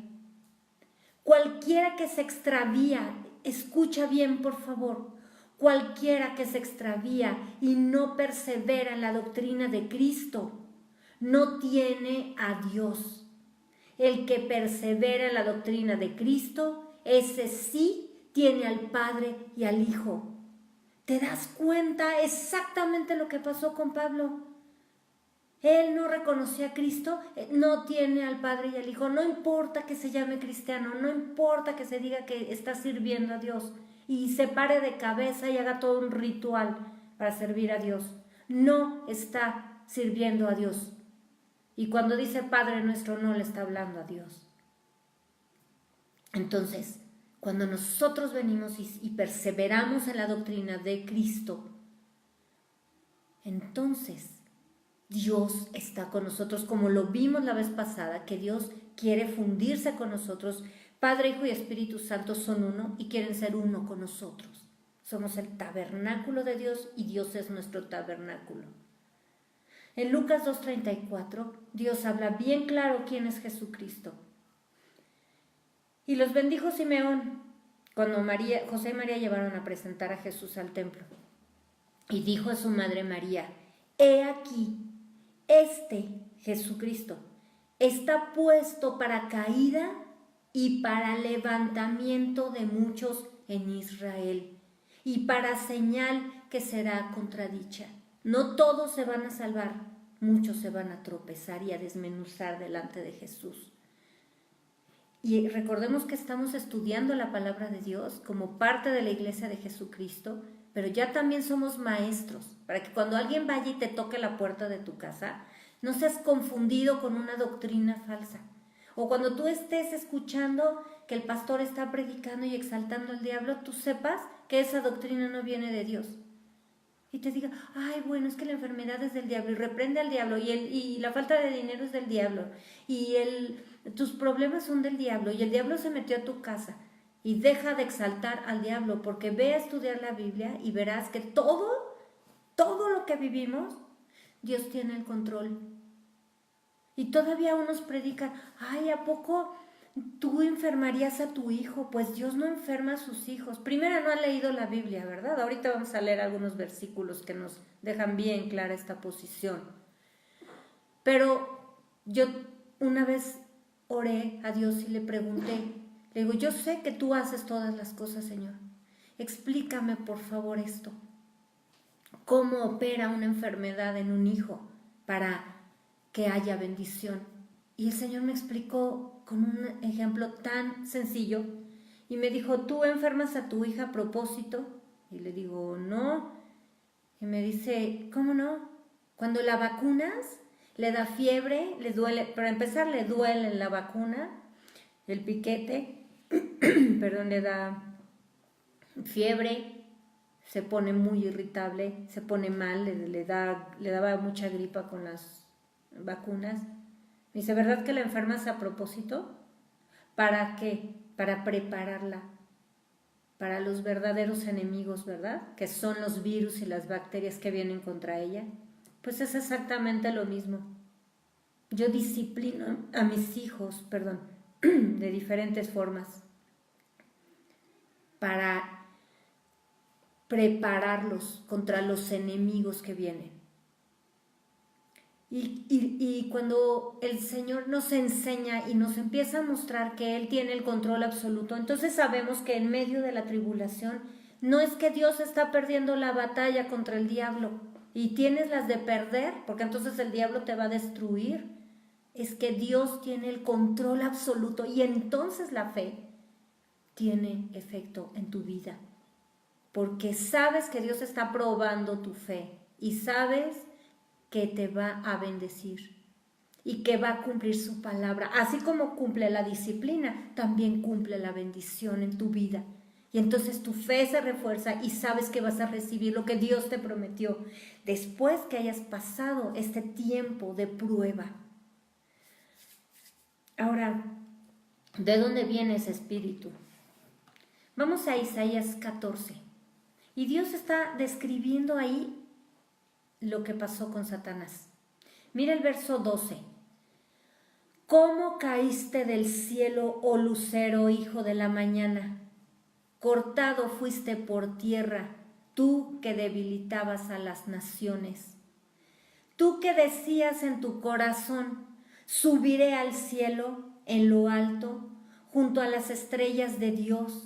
A: Cualquiera que se extravía, escucha bien por favor, cualquiera que se extravía y no persevera en la doctrina de Cristo, no tiene a Dios. El que persevera en la doctrina de Cristo, ese sí tiene al Padre y al Hijo. ¿Te das cuenta exactamente lo que pasó con Pablo? Él no reconoció a Cristo, no tiene al Padre y al Hijo. No importa que se llame cristiano, no importa que se diga que está sirviendo a Dios y se pare de cabeza y haga todo un ritual para servir a Dios. No está sirviendo a Dios. Y cuando dice Padre nuestro, no le está hablando a Dios. Entonces, cuando nosotros venimos y perseveramos en la doctrina de Cristo, entonces Dios está con nosotros, como lo vimos la vez pasada, que Dios quiere fundirse con nosotros. Padre, Hijo y Espíritu Santo son uno y quieren ser uno con nosotros. Somos el tabernáculo de Dios y Dios es nuestro tabernáculo. En Lucas 2:34, Dios habla bien claro quién es Jesucristo. Y los bendijo Simeón cuando José y María llevaron a presentar a Jesús al templo. Y dijo a su madre María: he aquí, Jesucristo está puesto para caída y para levantamiento de muchos en Israel, y para señal que será contradicha. No todos se van a salvar, muchos se van a tropezar y a desmenuzar delante de Jesús. Y recordemos que estamos estudiando la palabra de Dios como parte de la iglesia de Jesucristo, pero ya también somos maestros, para que cuando alguien vaya y te toque la puerta de tu casa, no seas confundido con una doctrina falsa. O cuando tú estés escuchando que el pastor está predicando y exaltando al diablo, tú sepas que esa doctrina no viene de Dios. Y te diga, ay, bueno, es que la enfermedad es del diablo, y reprende al diablo, y la falta de dinero es del diablo, y tus problemas son del diablo, y el diablo se metió a tu casa. Y deja de exaltar al diablo, porque ve a estudiar la Biblia y verás que todo lo que vivimos, Dios tiene el control. Y todavía unos predican, ay, ¿a poco tú enfermarías a tu hijo? Pues Dios no enferma a sus hijos. Primero, no han leído la Biblia, ¿verdad? Ahorita vamos a leer algunos versículos que nos dejan bien clara esta posición. Pero yo una vez oré a Dios y le pregunté, le digo, yo sé que tú haces todas las cosas, Señor. Explícame, por favor, esto. ¿Cómo opera una enfermedad en un hijo para que haya bendición? Y el Señor me explicó con un ejemplo tan sencillo y me dijo, ¿tú enfermas a tu hija a propósito? Y le digo, no. Y me dice, ¿cómo no? Cuando la vacunas, le da fiebre, le duele, para empezar le duele la vacuna, el piquete, perdón, le da fiebre, se pone muy irritable, se pone mal, le daba mucha gripa con las vacunas. Me dice, ¿verdad que la enfermas a propósito? ¿Para qué? Para prepararla para los verdaderos enemigos, ¿verdad? Que son los virus y las bacterias que vienen contra ella. Pues es exactamente lo mismo. Yo disciplino a mis hijos, de diferentes formas para prepararlos contra los enemigos que vienen. Y cuando el Señor nos enseña y nos empieza a mostrar que Él tiene el control absoluto, entonces sabemos que en medio de la tribulación no es que Dios está perdiendo la batalla contra el diablo y tienes las de perder, porque entonces el diablo te va a destruir. Es que Dios tiene el control absoluto y entonces la fe tiene efecto en tu vida, porque sabes que Dios está probando tu fe y sabes que te va a bendecir y que va a cumplir su palabra. Así como cumple la disciplina, también cumple la bendición en tu vida. Y entonces tu fe se refuerza y sabes que vas a recibir lo que Dios te prometió después que hayas pasado este tiempo de prueba. Ahora, ¿de dónde viene ese espíritu? Vamos a Isaías 14. Y Dios está describiendo ahí lo que pasó con Satanás. Mira el verso 12. ¿Cómo caíste del cielo, oh lucero, hijo de la mañana? Cortado fuiste por tierra, tú que debilitabas a las naciones. Tú que decías en tu corazón, subiré al cielo, en lo alto, junto a las estrellas de Dios.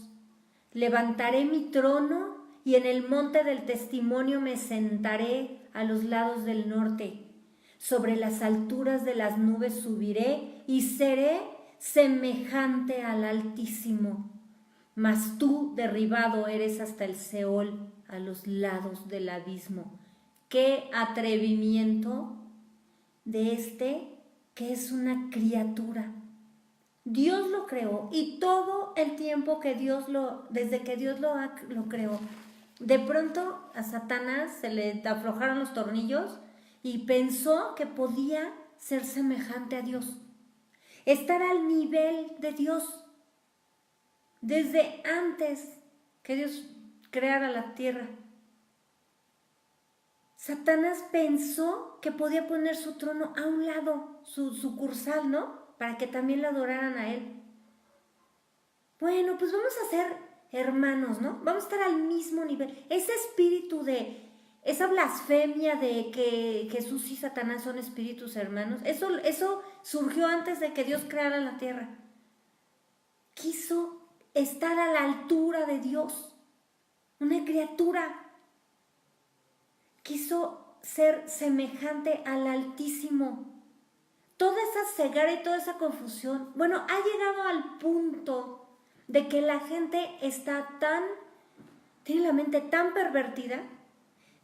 A: Levantaré mi trono y en el monte del testimonio me sentaré a los lados del norte. Sobre las alturas de las nubes subiré y seré semejante al Altísimo. Mas tú derribado eres hasta el Seol, a los lados del abismo. ¡Qué atrevimiento de que es una criatura! Dios lo creó y todo el tiempo que desde que Dios lo creó, de pronto a Satanás se le aflojaron los tornillos y pensó que podía ser semejante a Dios, estar al nivel de Dios, desde antes que Dios creara la tierra. Satanás pensó que podía poner su trono a un lado, su sucursal, ¿no? Para que también le adoraran a él. Bueno, pues vamos a ser hermanos, ¿no? Vamos a estar al mismo nivel. Ese espíritu esa blasfemia de que Jesús y Satanás son espíritus hermanos, eso surgió antes de que Dios creara la tierra. Quiso estar a la altura de Dios, una criatura. Quiso ser semejante al Altísimo. toda esa ceguera y toda esa confusión, bueno, ha llegado al punto de que la gente tiene la mente tan pervertida.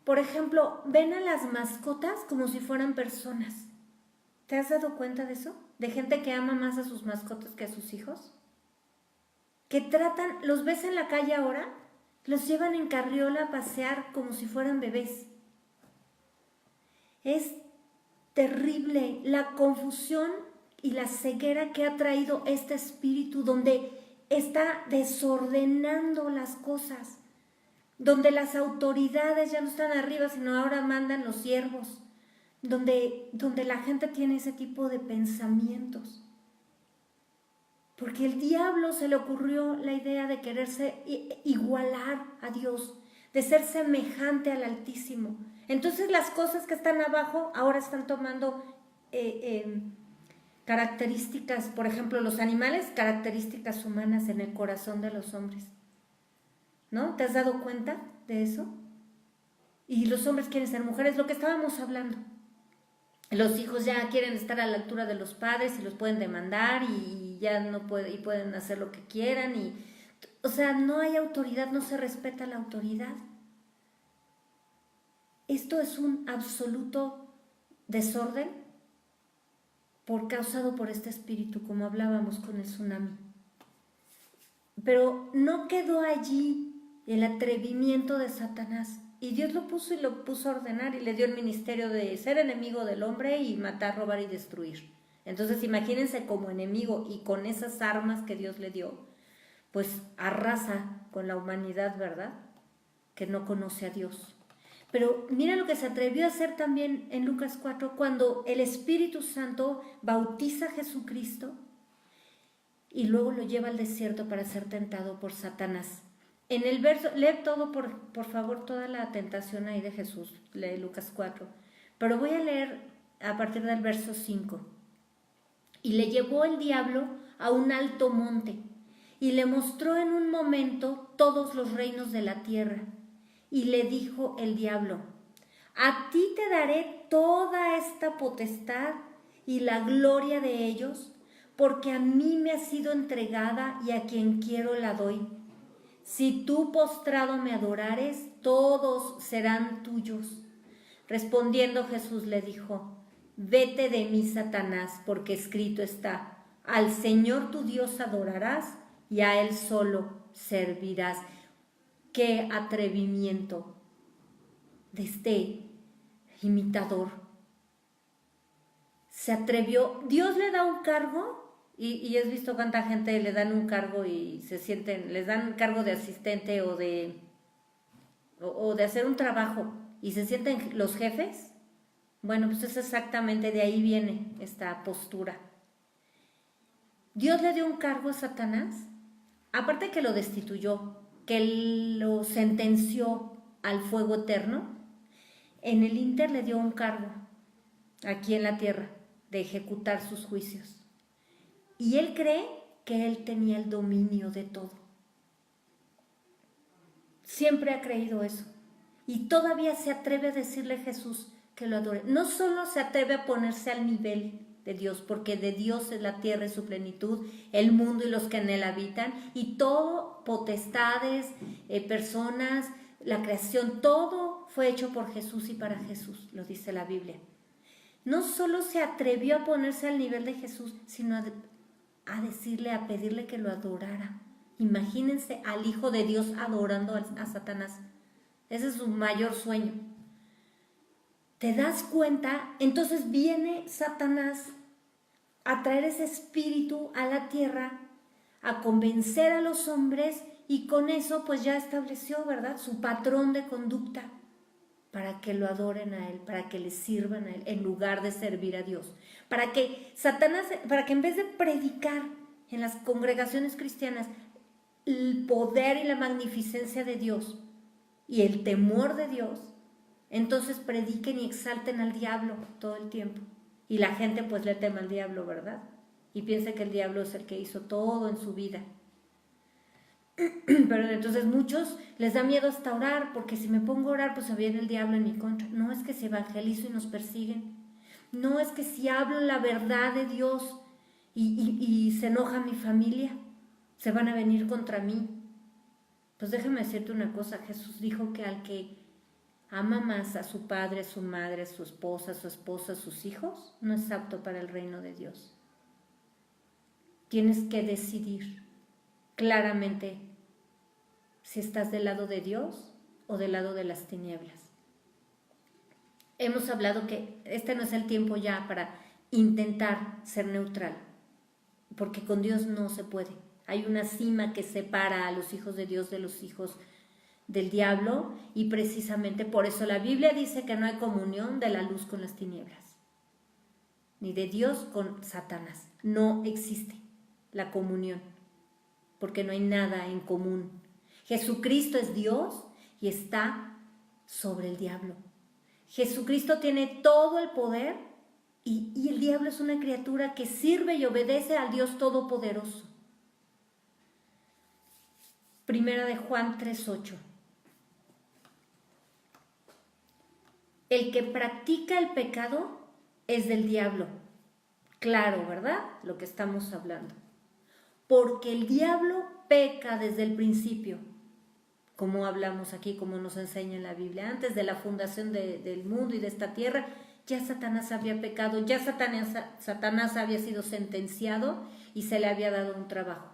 A: Por ejemplo, ven a las mascotas como si fueran personas. ¿Te has dado cuenta de eso? De gente que ama más a sus mascotas que a sus hijos. Que los ves en la calle ahora, los llevan en carriola a pasear como si fueran bebés. Es terrible la confusión y la ceguera que ha traído este espíritu, donde está desordenando las cosas, donde las autoridades ya no están arriba, sino ahora mandan los siervos, donde la gente tiene ese tipo de pensamientos. Porque el diablo se le ocurrió la idea de quererse igualar a Dios, de ser semejante al Altísimo. Entonces las cosas que están abajo ahora están tomando características, por ejemplo, los animales, características humanas en el corazón de los hombres. ¿No? ¿Te has dado cuenta de eso? Y los hombres quieren ser mujeres, lo que estábamos hablando. Los hijos ya quieren estar a la altura de los padres y los pueden demandar y ya no pueden hacer lo que quieran. O sea, no hay autoridad, no se respeta la autoridad. Esto es un absoluto desorden causado por este espíritu, como hablábamos con el tsunami. Pero no quedó allí el atrevimiento de Satanás. Y Dios lo puso a ordenar y le dio el ministerio de ser enemigo del hombre y matar, robar y destruir. Entonces imagínense como enemigo y con esas armas que Dios le dio, pues arrasa con la humanidad, ¿verdad? Que no conoce a Dios. Pero mira lo que se atrevió a hacer también en Lucas 4, cuando el Espíritu Santo bautiza a Jesucristo y luego lo lleva al desierto para ser tentado por Satanás. En el verso, lee todo por favor, toda la tentación ahí de Jesús, lee Lucas 4, pero voy a leer a partir del verso 5. Y le llevó el diablo a un alto monte y le mostró en un momento todos los reinos de la tierra. Y le dijo el diablo: a ti te daré toda esta potestad y la gloria de ellos, porque a mí me ha sido entregada y a quien quiero la doy. Si tú postrado me adorares, todos serán tuyos. Respondiendo Jesús le dijo: vete de mí, Satanás, porque escrito está: al Señor tu Dios adorarás y a Él solo servirás. ¡Qué atrevimiento de este imitador! Se atrevió. Dios le da un cargo. Y has visto cuánta gente le dan un cargo y les dan un cargo de asistente o de hacer un trabajo y se sienten los jefes. Bueno, pues es exactamente de ahí viene esta postura. Dios le dio un cargo a Satanás, aparte que lo destituyó, que lo sentenció al fuego eterno. En el ínter le dio un cargo aquí en la tierra de ejecutar sus juicios. Y él cree que él tenía el dominio de todo. Siempre ha creído eso. Y todavía se atreve a decirle a Jesús que lo adore. No solo se atreve a ponerse al nivel de Dios, porque de Dios es la tierra y su plenitud, el mundo y los que en él habitan, y todo, potestades, personas, la creación, todo fue hecho por Jesús y para Jesús, lo dice la Biblia. No solo se atrevió a ponerse al nivel de Jesús, sino a pedirle que lo adorara. Imagínense al Hijo de Dios adorando a Satanás. Ese es su mayor sueño. ¿Te das cuenta? Entonces viene Satanás a traer ese espíritu a la tierra, a convencer a los hombres, y con eso pues ya estableció, ¿verdad?, su patrón de conducta para que lo adoren a él, para que le sirvan a él en lugar de servir a Dios. Para que en vez de predicar en las congregaciones cristianas el poder y la magnificencia de Dios y el temor de Dios, entonces prediquen y exalten al diablo todo el tiempo. Y la gente pues le teme al diablo, ¿verdad? Y piensa que el diablo es el que hizo todo en su vida. Pero entonces muchos les da miedo hasta orar, porque si me pongo a orar pues viene el diablo en mi contra. No, es que se evangelizo y nos persiguen. No, es que si hablo la verdad de Dios y se enoja mi familia, se van a venir contra mí. Pues déjame decirte una cosa, Jesús dijo que al que ama más a su padre, a su madre, a su esposa, a sus hijos, no es apto para el reino de Dios. Tienes que decidir claramente si estás del lado de Dios o del lado de las tinieblas. Hemos hablado que este no es el tiempo ya para intentar ser neutral, porque con Dios no se puede. Hay una cima que separa a los hijos de Dios de los hijos del diablo, y precisamente por eso la Biblia dice que no hay comunión de la luz con las tinieblas, ni de Dios con Satanás. No existe la comunión, porque no hay nada en común. Jesucristo es Dios y está sobre el diablo. Jesucristo tiene todo el poder y el diablo es una criatura que sirve y obedece al Dios Todopoderoso. Primera de Juan 3:8. El que practica el pecado es del diablo. Claro, ¿verdad? Lo que estamos hablando. Porque el diablo peca desde el principio, como hablamos aquí, como nos enseña en la Biblia. Antes de la fundación del mundo y de esta tierra, ya Satanás había pecado, ya Satanás había sido sentenciado y se le había dado un trabajo.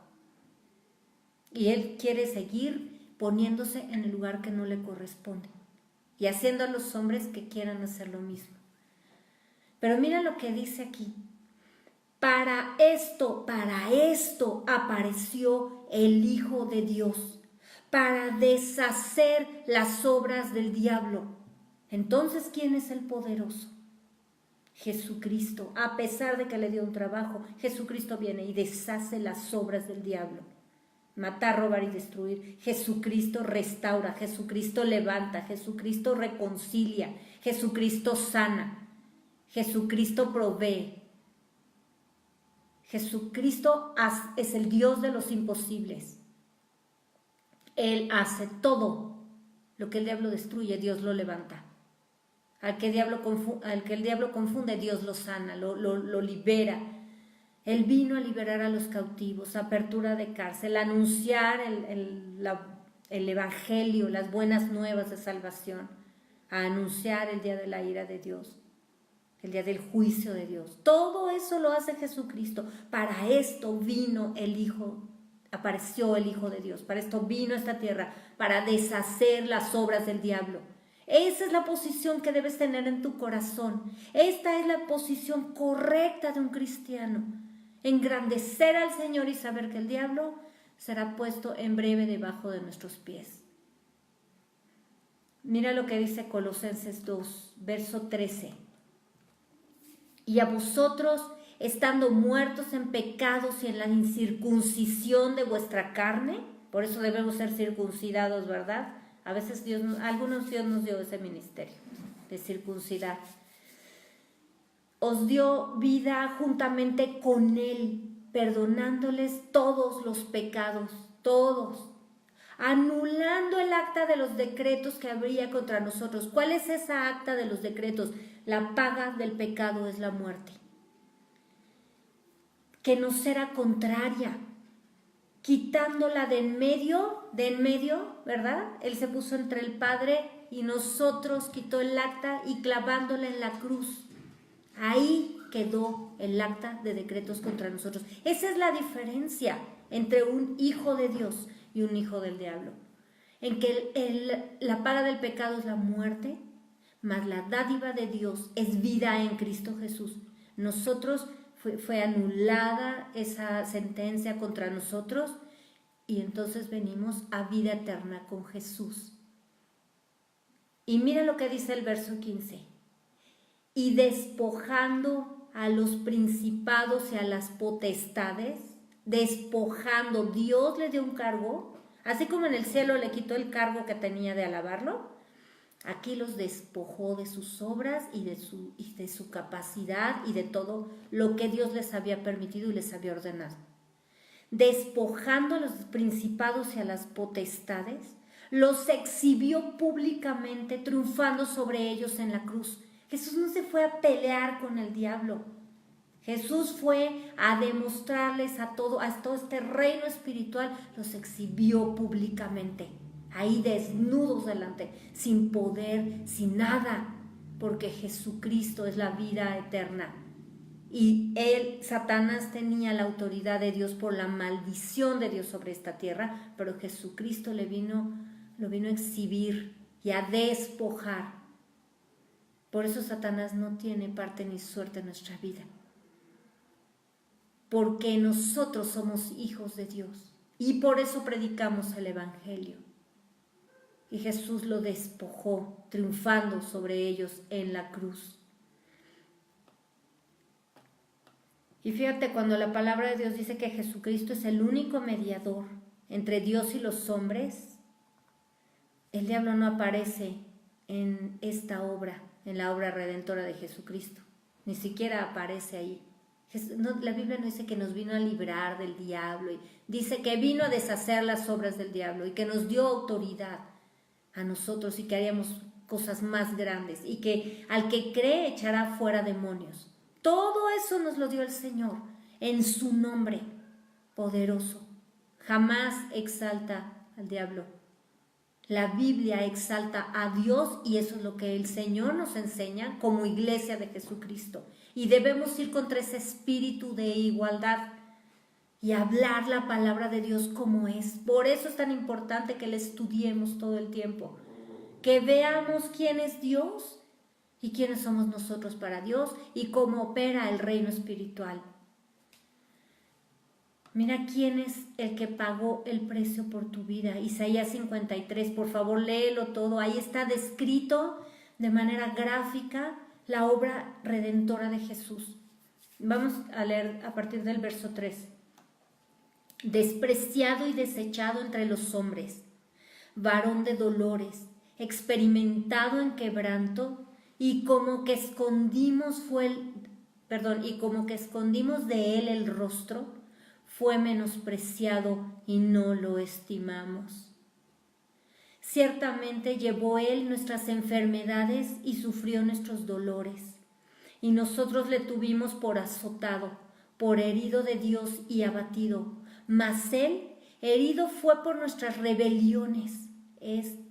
A: Y él quiere seguir poniéndose en el lugar que no le corresponde y haciendo a los hombres que quieran hacer lo mismo. Pero mira lo que dice aquí. Para esto apareció el Hijo de Dios, para deshacer las obras del diablo. Entonces, ¿quién es el poderoso? Jesucristo. A pesar de que le dio un trabajo, Jesucristo viene y deshace las obras del diablo. Matar, robar y destruir. Jesucristo restaura, Jesucristo levanta, Jesucristo reconcilia, Jesucristo sana, Jesucristo provee. Jesucristo es el Dios de los imposibles. Él hace todo lo que el diablo destruye, Dios lo levanta. Al que el diablo confunde, Dios lo sana, lo libera. Él vino a liberar a los cautivos, apertura de cárcel, anunciar el evangelio, las buenas nuevas de salvación, a anunciar el día de la ira de Dios, el día del juicio de Dios. Todo eso lo hace Jesucristo. Para esto vino apareció el Hijo de Dios. Para esto vino a esta tierra, para deshacer las obras del diablo. Esa es la posición que debes tener en tu corazón. Esta es la posición correcta de un cristiano. Engrandecer al Señor y saber que el diablo será puesto en breve debajo de nuestros pies. Mira lo que dice Colosenses 2, verso 13. Y a vosotros, estando muertos en pecados y en la incircuncisión de vuestra carne, por eso debemos ser circuncidados, ¿verdad? A veces Dios nos dio ese ministerio de circuncidar. Os dio vida juntamente con Él, perdonándoles todos los pecados, todos, anulando el acta de los decretos que habría contra nosotros. ¿Cuál es esa acta de los decretos? La paga del pecado es la muerte, que nos será contraria, quitándola de en medio, ¿verdad? Él se puso entre el Padre y nosotros, quitó el acta y clavándola en la cruz. Ahí quedó el acta de decretos contra nosotros. Esa es la diferencia entre un hijo de Dios y un hijo del diablo. En que la paga del pecado es la muerte, mas la dádiva de Dios es vida en Cristo Jesús. Nosotros fue anulada esa sentencia contra nosotros y entonces venimos a vida eterna con Jesús. Y mira lo que dice el verso 15. Y despojando a los principados y a las potestades, despojando, Dios le dio un cargo, así como en el cielo le quitó el cargo que tenía de alabarlo, aquí los despojó de sus obras y de su capacidad y de todo lo que Dios les había permitido y les había ordenado. Despojando a los principados y a las potestades, los exhibió públicamente, triunfando sobre ellos en la cruz. Jesús no se fue a pelear con el diablo. Jesús fue a demostrarles a todo este reino espiritual, los exhibió públicamente, ahí desnudos delante, sin poder, sin nada, porque Jesucristo es la vida eterna. Y Satanás tenía la autoridad de Dios por la maldición de Dios sobre esta tierra, pero Jesucristo lo vino a exhibir y a despojar. Por eso Satanás no tiene parte ni suerte en nuestra vida. Porque nosotros somos hijos de Dios y por eso predicamos el Evangelio. Y Jesús lo despojó, triunfando sobre ellos en la cruz. Y fíjate, cuando la palabra de Dios dice que Jesucristo es el único mediador entre Dios y los hombres, el diablo no aparece en esta obra, en la obra redentora de Jesucristo. Ni siquiera aparece ahí. La Biblia no dice que nos vino a librar del diablo, dice que vino a deshacer las obras del diablo y que nos dio autoridad a nosotros y que haríamos cosas más grandes y que al que cree echará fuera demonios. Todo eso nos lo dio el Señor en su nombre poderoso. Jamás exalta al diablo. La Biblia exalta a Dios y eso es lo que el Señor nos enseña como iglesia de Jesucristo. Y debemos ir contra ese espíritu de igualdad y hablar la palabra de Dios como es. Por eso es tan importante que la estudiemos todo el tiempo. Que veamos quién es Dios y quiénes somos nosotros para Dios y cómo opera el reino espiritual. Mira quién es el que pagó el precio por tu vida. Isaías 53, por favor léelo todo. Ahí está descrito de manera gráfica la obra redentora de Jesús. Vamos a leer a partir del verso 3. Despreciado y desechado entre los hombres, varón de dolores, experimentado en quebranto, y como que escondimos de él el rostro, fue menospreciado y no lo estimamos. Ciertamente llevó él nuestras enfermedades y sufrió nuestros dolores, y nosotros le tuvimos por azotado, por herido de Dios y abatido, mas él herido fue por nuestras rebeliones.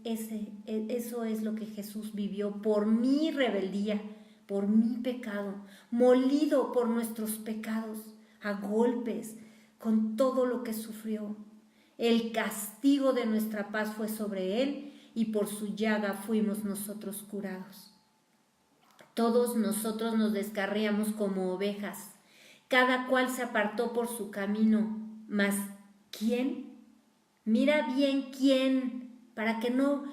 A: Eso es lo que Jesús vivió por mi rebeldía, por mi pecado, molido por nuestros pecados, a golpes, con todo lo que sufrió. El castigo de nuestra paz fue sobre él y por su llaga fuimos nosotros curados. Todos nosotros nos descarriamos como ovejas, cada cual se apartó por su camino, mas ¿quién? Mira bien quién, para que no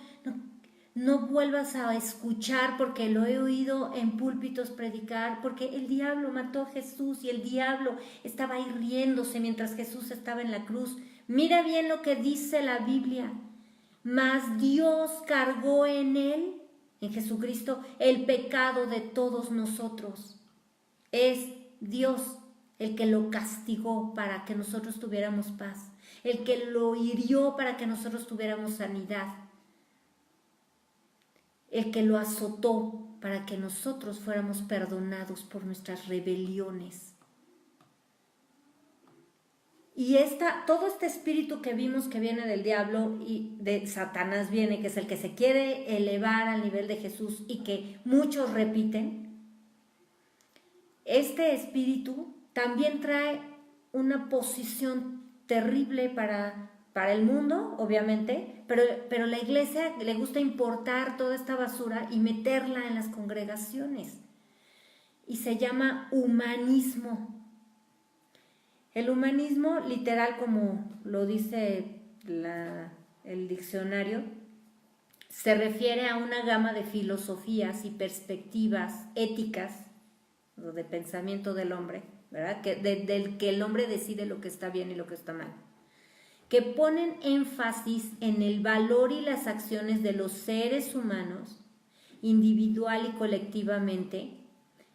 A: vuelvas a escuchar, porque lo he oído en púlpitos predicar, porque el diablo mató a Jesús y el diablo estaba ahí riéndose mientras Jesús estaba en la cruz. Mira bien lo que dice la Biblia. Mas Dios cargó en él, en Jesucristo, el pecado de todos nosotros. Es Dios el que lo castigó para que nosotros tuviéramos paz, el que lo hirió para que nosotros tuviéramos sanidad, el que lo azotó para que nosotros fuéramos perdonados por nuestras rebeliones. Y todo este espíritu que vimos que viene del diablo y de Satanás viene, que es el que se quiere elevar al nivel de Jesús y que muchos repiten, este espíritu también trae una posición terrible para el mundo, obviamente, pero la iglesia le gusta importar toda esta basura y meterla en las congregaciones. Y se llama humanismo. El humanismo, literal, como lo dice el diccionario, se refiere a una gama de filosofías y perspectivas éticas o de pensamiento del hombre, ¿verdad? Del que el hombre decide lo que está bien y lo que está mal, que ponen énfasis en el valor y las acciones de los seres humanos, individual y colectivamente,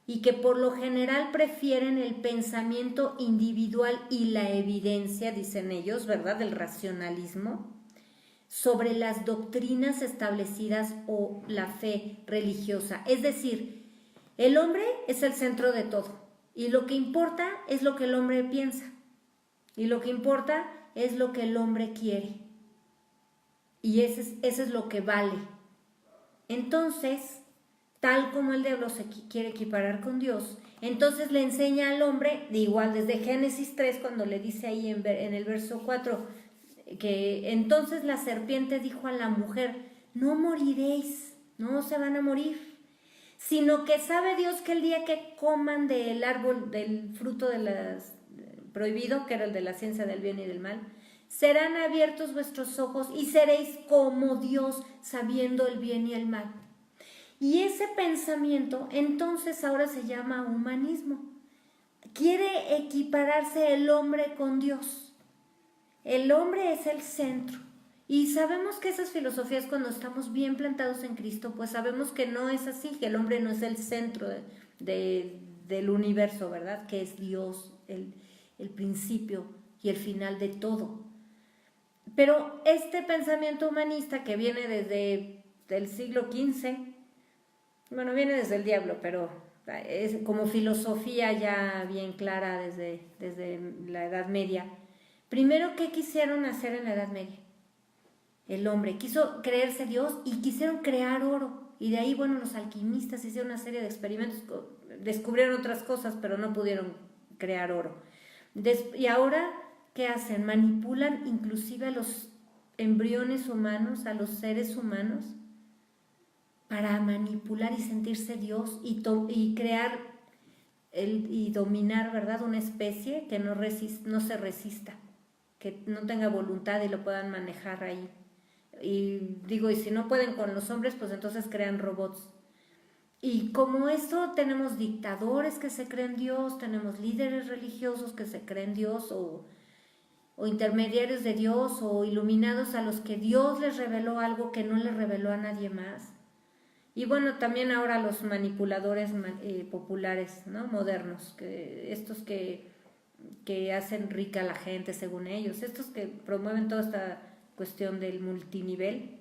A: y que por lo general prefieren el pensamiento individual y la evidencia, dicen ellos, ¿verdad?, del racionalismo, sobre las doctrinas establecidas o la fe religiosa. Es decir, El hombre es el centro de todo y lo que importa es lo que el hombre piensa y lo que importa es lo que el hombre quiere y ese es lo que vale. Entonces, tal como el diablo se quiere equiparar con Dios, entonces le enseña al hombre, de igual desde Génesis 3, cuando le dice ahí en el verso 4, que entonces la serpiente dijo a la mujer, no moriréis, no se van a morir, sino que sabe Dios que el día que coman del árbol, del fruto prohibido, que era el de la ciencia del bien y del mal, serán abiertos vuestros ojos y seréis como Dios, sabiendo el bien y el mal. Y ese pensamiento entonces ahora se llama humanismo. Quiere equipararse el hombre con Dios. El hombre es el centro. Y sabemos que esas filosofías, cuando estamos bien plantados en Cristo, pues sabemos que no es así, que el hombre no es el centro del universo, ¿verdad? Que es Dios, el principio y el final de todo. Pero este pensamiento humanista que viene desde el siglo XV, bueno, viene desde el diablo, pero es como filosofía ya bien clara desde la Edad Media. Primero, ¿qué quisieron hacer en la Edad Media? El hombre quiso creerse Dios y quisieron crear oro. Y de ahí, bueno, los alquimistas hicieron una serie de experimentos, descubrieron otras cosas, pero no pudieron crear oro. Y ahora, ¿qué hacen? Manipulan inclusive a los embriones humanos, a los seres humanos, para manipular y sentirse Dios y crear y dominar, ¿verdad? Una especie que no se resista, que no tenga voluntad y lo puedan manejar ahí. Y digo, y si no pueden con los hombres, pues entonces crean robots. Y como esto tenemos dictadores que se creen Dios, tenemos líderes religiosos que se creen Dios o intermediarios de Dios o iluminados a los que Dios les reveló algo que no les reveló a nadie más. Y bueno, también ahora los manipuladores populares, ¿no? Modernos, estos que hacen rica a la gente según ellos, estos que promueven toda esta cuestión del multinivel.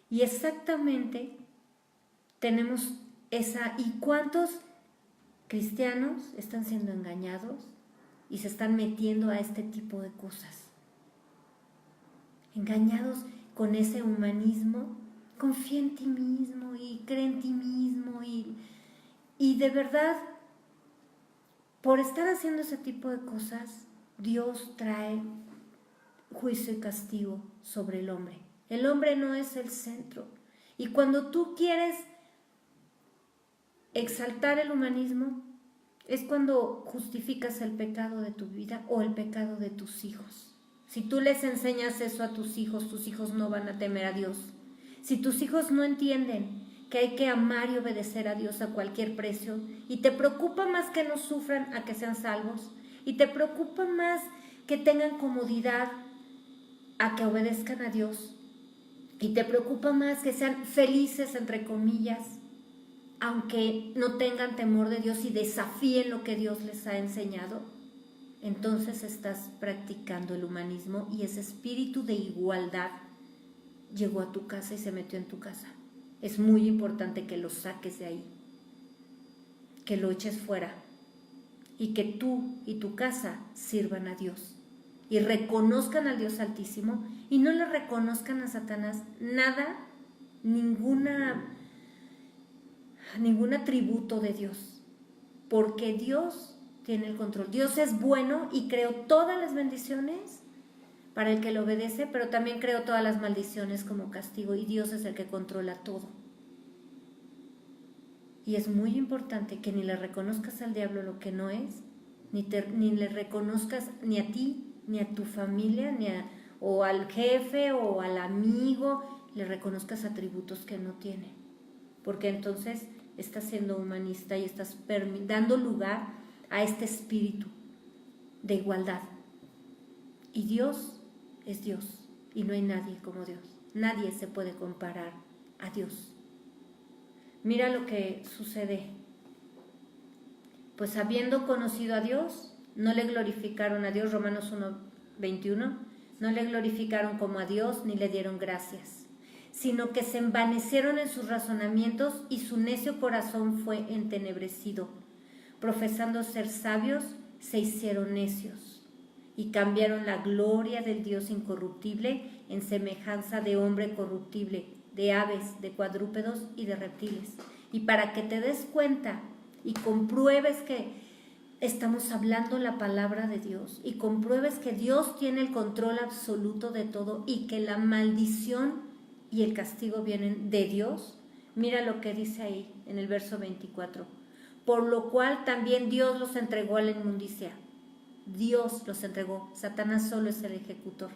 A: Y exactamente tenemos esa. ¿Y cuántos cristianos están siendo engañados y se están metiendo a este tipo de cosas? Engañados con ese humanismo. Confía en ti mismo y cree en ti mismo y de verdad, por estar haciendo ese tipo de cosas, Dios trae juicio y castigo sobre el hombre. El hombre no es el centro. Y cuando tú quieres exaltar el humanismo, es cuando justificas el pecado de tu vida o el pecado de tus hijos. Si tú les enseñas eso a tus hijos no van a temer a Dios. Si tus hijos no entienden que hay que amar y obedecer a Dios a cualquier precio, y te preocupa más que no sufran a que sean salvos, y te preocupa más que tengan comodidad a que obedezcan a Dios, y te preocupa más que sean felices, entre comillas, aunque no tengan temor de Dios y desafíen lo que Dios les ha enseñado, entonces estás practicando el humanismo y ese espíritu de igualdad llegó a tu casa y se metió en tu casa. Es muy importante que lo saques de ahí, que lo eches fuera y que tú y tu casa sirvan a Dios y reconozcan al Dios Altísimo y no le reconozcan a Satanás nada, ningún atributo de Dios, porque Dios tiene el control. Dios es bueno y creó todas las bendiciones para el que le obedece, pero también creó todas las maldiciones como castigo y Dios es el que controla todo. Y es muy importante que ni le reconozcas al diablo lo que no es, ni le reconozcas ni a ti, ni a tu familia, o al jefe o al amigo, le reconozcas atributos que no tiene. Porque entonces estás siendo humanista y estás dando lugar a este espíritu de igualdad. Y Dios es Dios y no hay nadie como Dios. Nadie se puede comparar a Dios. Mira lo que sucede. Pues habiendo conocido a Dios, no le glorificaron a Dios, Romanos 1:21, no le glorificaron como a Dios ni le dieron gracias, sino que se envanecieron en sus razonamientos y su necio corazón fue entenebrecido. Profesando ser sabios, se hicieron necios y cambiaron la gloria del Dios incorruptible en semejanza de hombre corruptible, de aves, de cuadrúpedos y de reptiles. Y para que te des cuenta y compruebes que estamos hablando la palabra de Dios y compruebes que Dios tiene el control absoluto de todo y que la maldición y el castigo vienen de Dios, mira lo que dice ahí en el verso 24. Por lo cual también Dios los entregó a la inmundicia. Dios los entregó, Satanás solo es el ejecutor.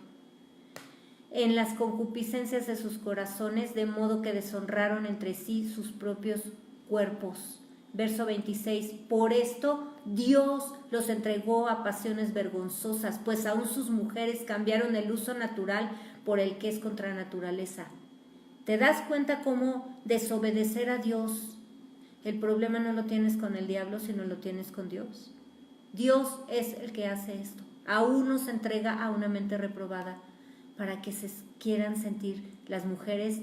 A: En las concupiscencias de sus corazones, de modo que deshonraron entre sí sus propios cuerpos. Verso 26, por esto Dios los entregó a pasiones vergonzosas, pues aún sus mujeres cambiaron el uso natural por el que es contra naturaleza. ¿Te das cuenta cómo desobedecer a Dios? El problema no lo tienes con el diablo, sino lo tienes con Dios. Dios es el que hace esto. Aún nos entrega a una mente reprobada para que se quieran sentir las mujeres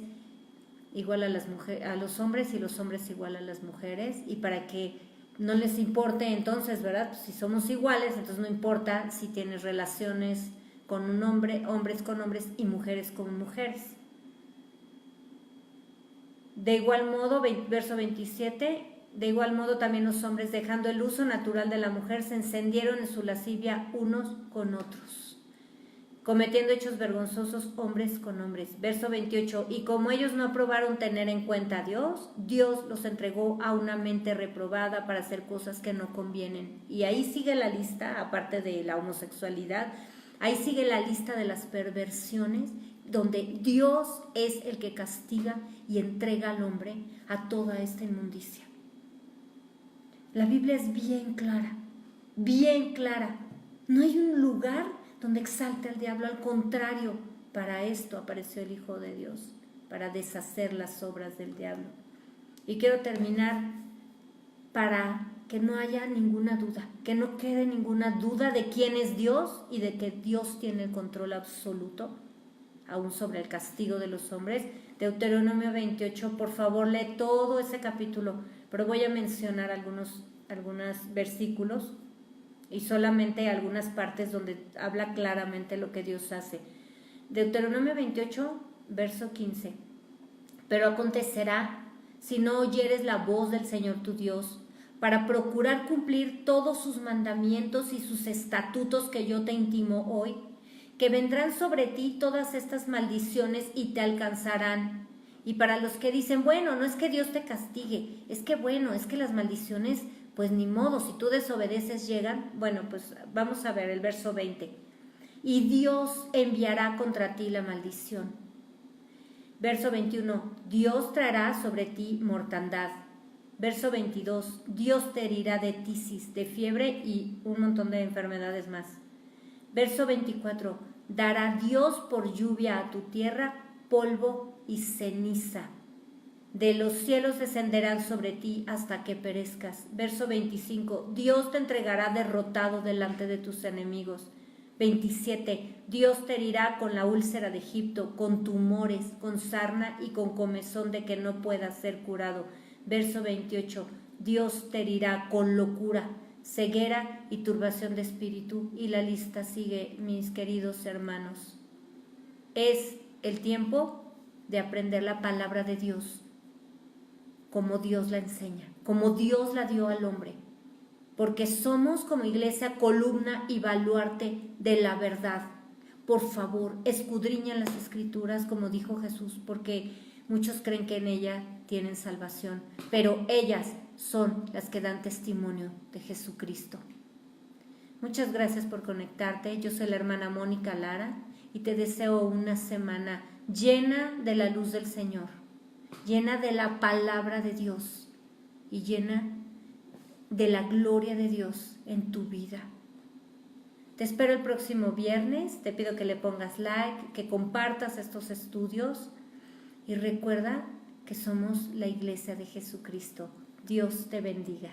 A: igual a los hombres y los hombres igual a las mujeres, y para que no les importe entonces, ¿verdad? Pues si somos iguales, entonces no importa si tienes relaciones con un hombre, hombres con hombres y mujeres con mujeres. De igual modo, verso 27, de igual modo también los hombres, dejando el uso natural de la mujer, se encendieron en su lascivia unos con otros, cometiendo hechos vergonzosos hombres con hombres. Verso 28, y como ellos no aprobaron tener en cuenta a Dios, Dios los entregó a una mente reprobada para hacer cosas que no convienen. Y ahí sigue la lista, aparte de la homosexualidad, ahí sigue la lista de las perversiones, donde Dios es el que castiga y entrega al hombre a toda esta inmundicia. La Biblia es bien clara, bien clara. No hay un lugar donde exalte al diablo, al contrario, para esto apareció el Hijo de Dios, para deshacer las obras del diablo. Y quiero terminar para que no haya ninguna duda, que no quede ninguna duda de quién es Dios y de que Dios tiene el control absoluto, aún sobre el castigo de los hombres. Deuteronomio 28, por favor lee todo ese capítulo, pero voy a mencionar algunos versículos y solamente algunas partes donde habla claramente lo que Dios hace. Deuteronomio 28, verso 15. Pero acontecerá, si no oyeres la voz del Señor tu Dios, para procurar cumplir todos sus mandamientos y sus estatutos que yo te intimo hoy, que vendrán sobre ti todas estas maldiciones y te alcanzarán. Y para los que dicen, bueno, no es que Dios te castigue, es que las maldiciones, pues ni modo, si tú desobedeces llegan. Bueno, pues vamos a ver el verso 20. Y Dios enviará contra ti la maldición. Verso 21, Dios traerá sobre ti mortandad. Verso 22, Dios te herirá de tisis, de fiebre y un montón de enfermedades más. Verso 24, dará Dios por lluvia a tu tierra polvo y ceniza. De los cielos descenderán sobre ti hasta que perezcas. Verso 25, Dios te entregará derrotado delante de tus enemigos. 27, Dios te herirá con la úlcera de Egipto, con tumores, con sarna y con comezón de que no puedas ser curado. Verso 28, Dios te herirá con locura, ceguera y turbación de espíritu. Y la lista sigue, mis queridos hermanos. Es el tiempo de aprender la palabra de Dios como Dios la enseña, como Dios la dio al hombre, porque somos como iglesia columna y baluarte de la verdad. Por favor, escudriña las escrituras como dijo Jesús, porque muchos creen que en ella tienen salvación, pero ellas son las que dan testimonio de Jesucristo. Muchas gracias por conectarte. Yo soy la hermana Mónica Lara y te deseo una semana llena de la luz del Señor, llena de la palabra de Dios y llena de la gloria de Dios en tu vida. Te espero el próximo viernes. Te pido que le pongas like, que compartas estos estudios y recuerda que somos la iglesia de Jesucristo. Dios te bendiga.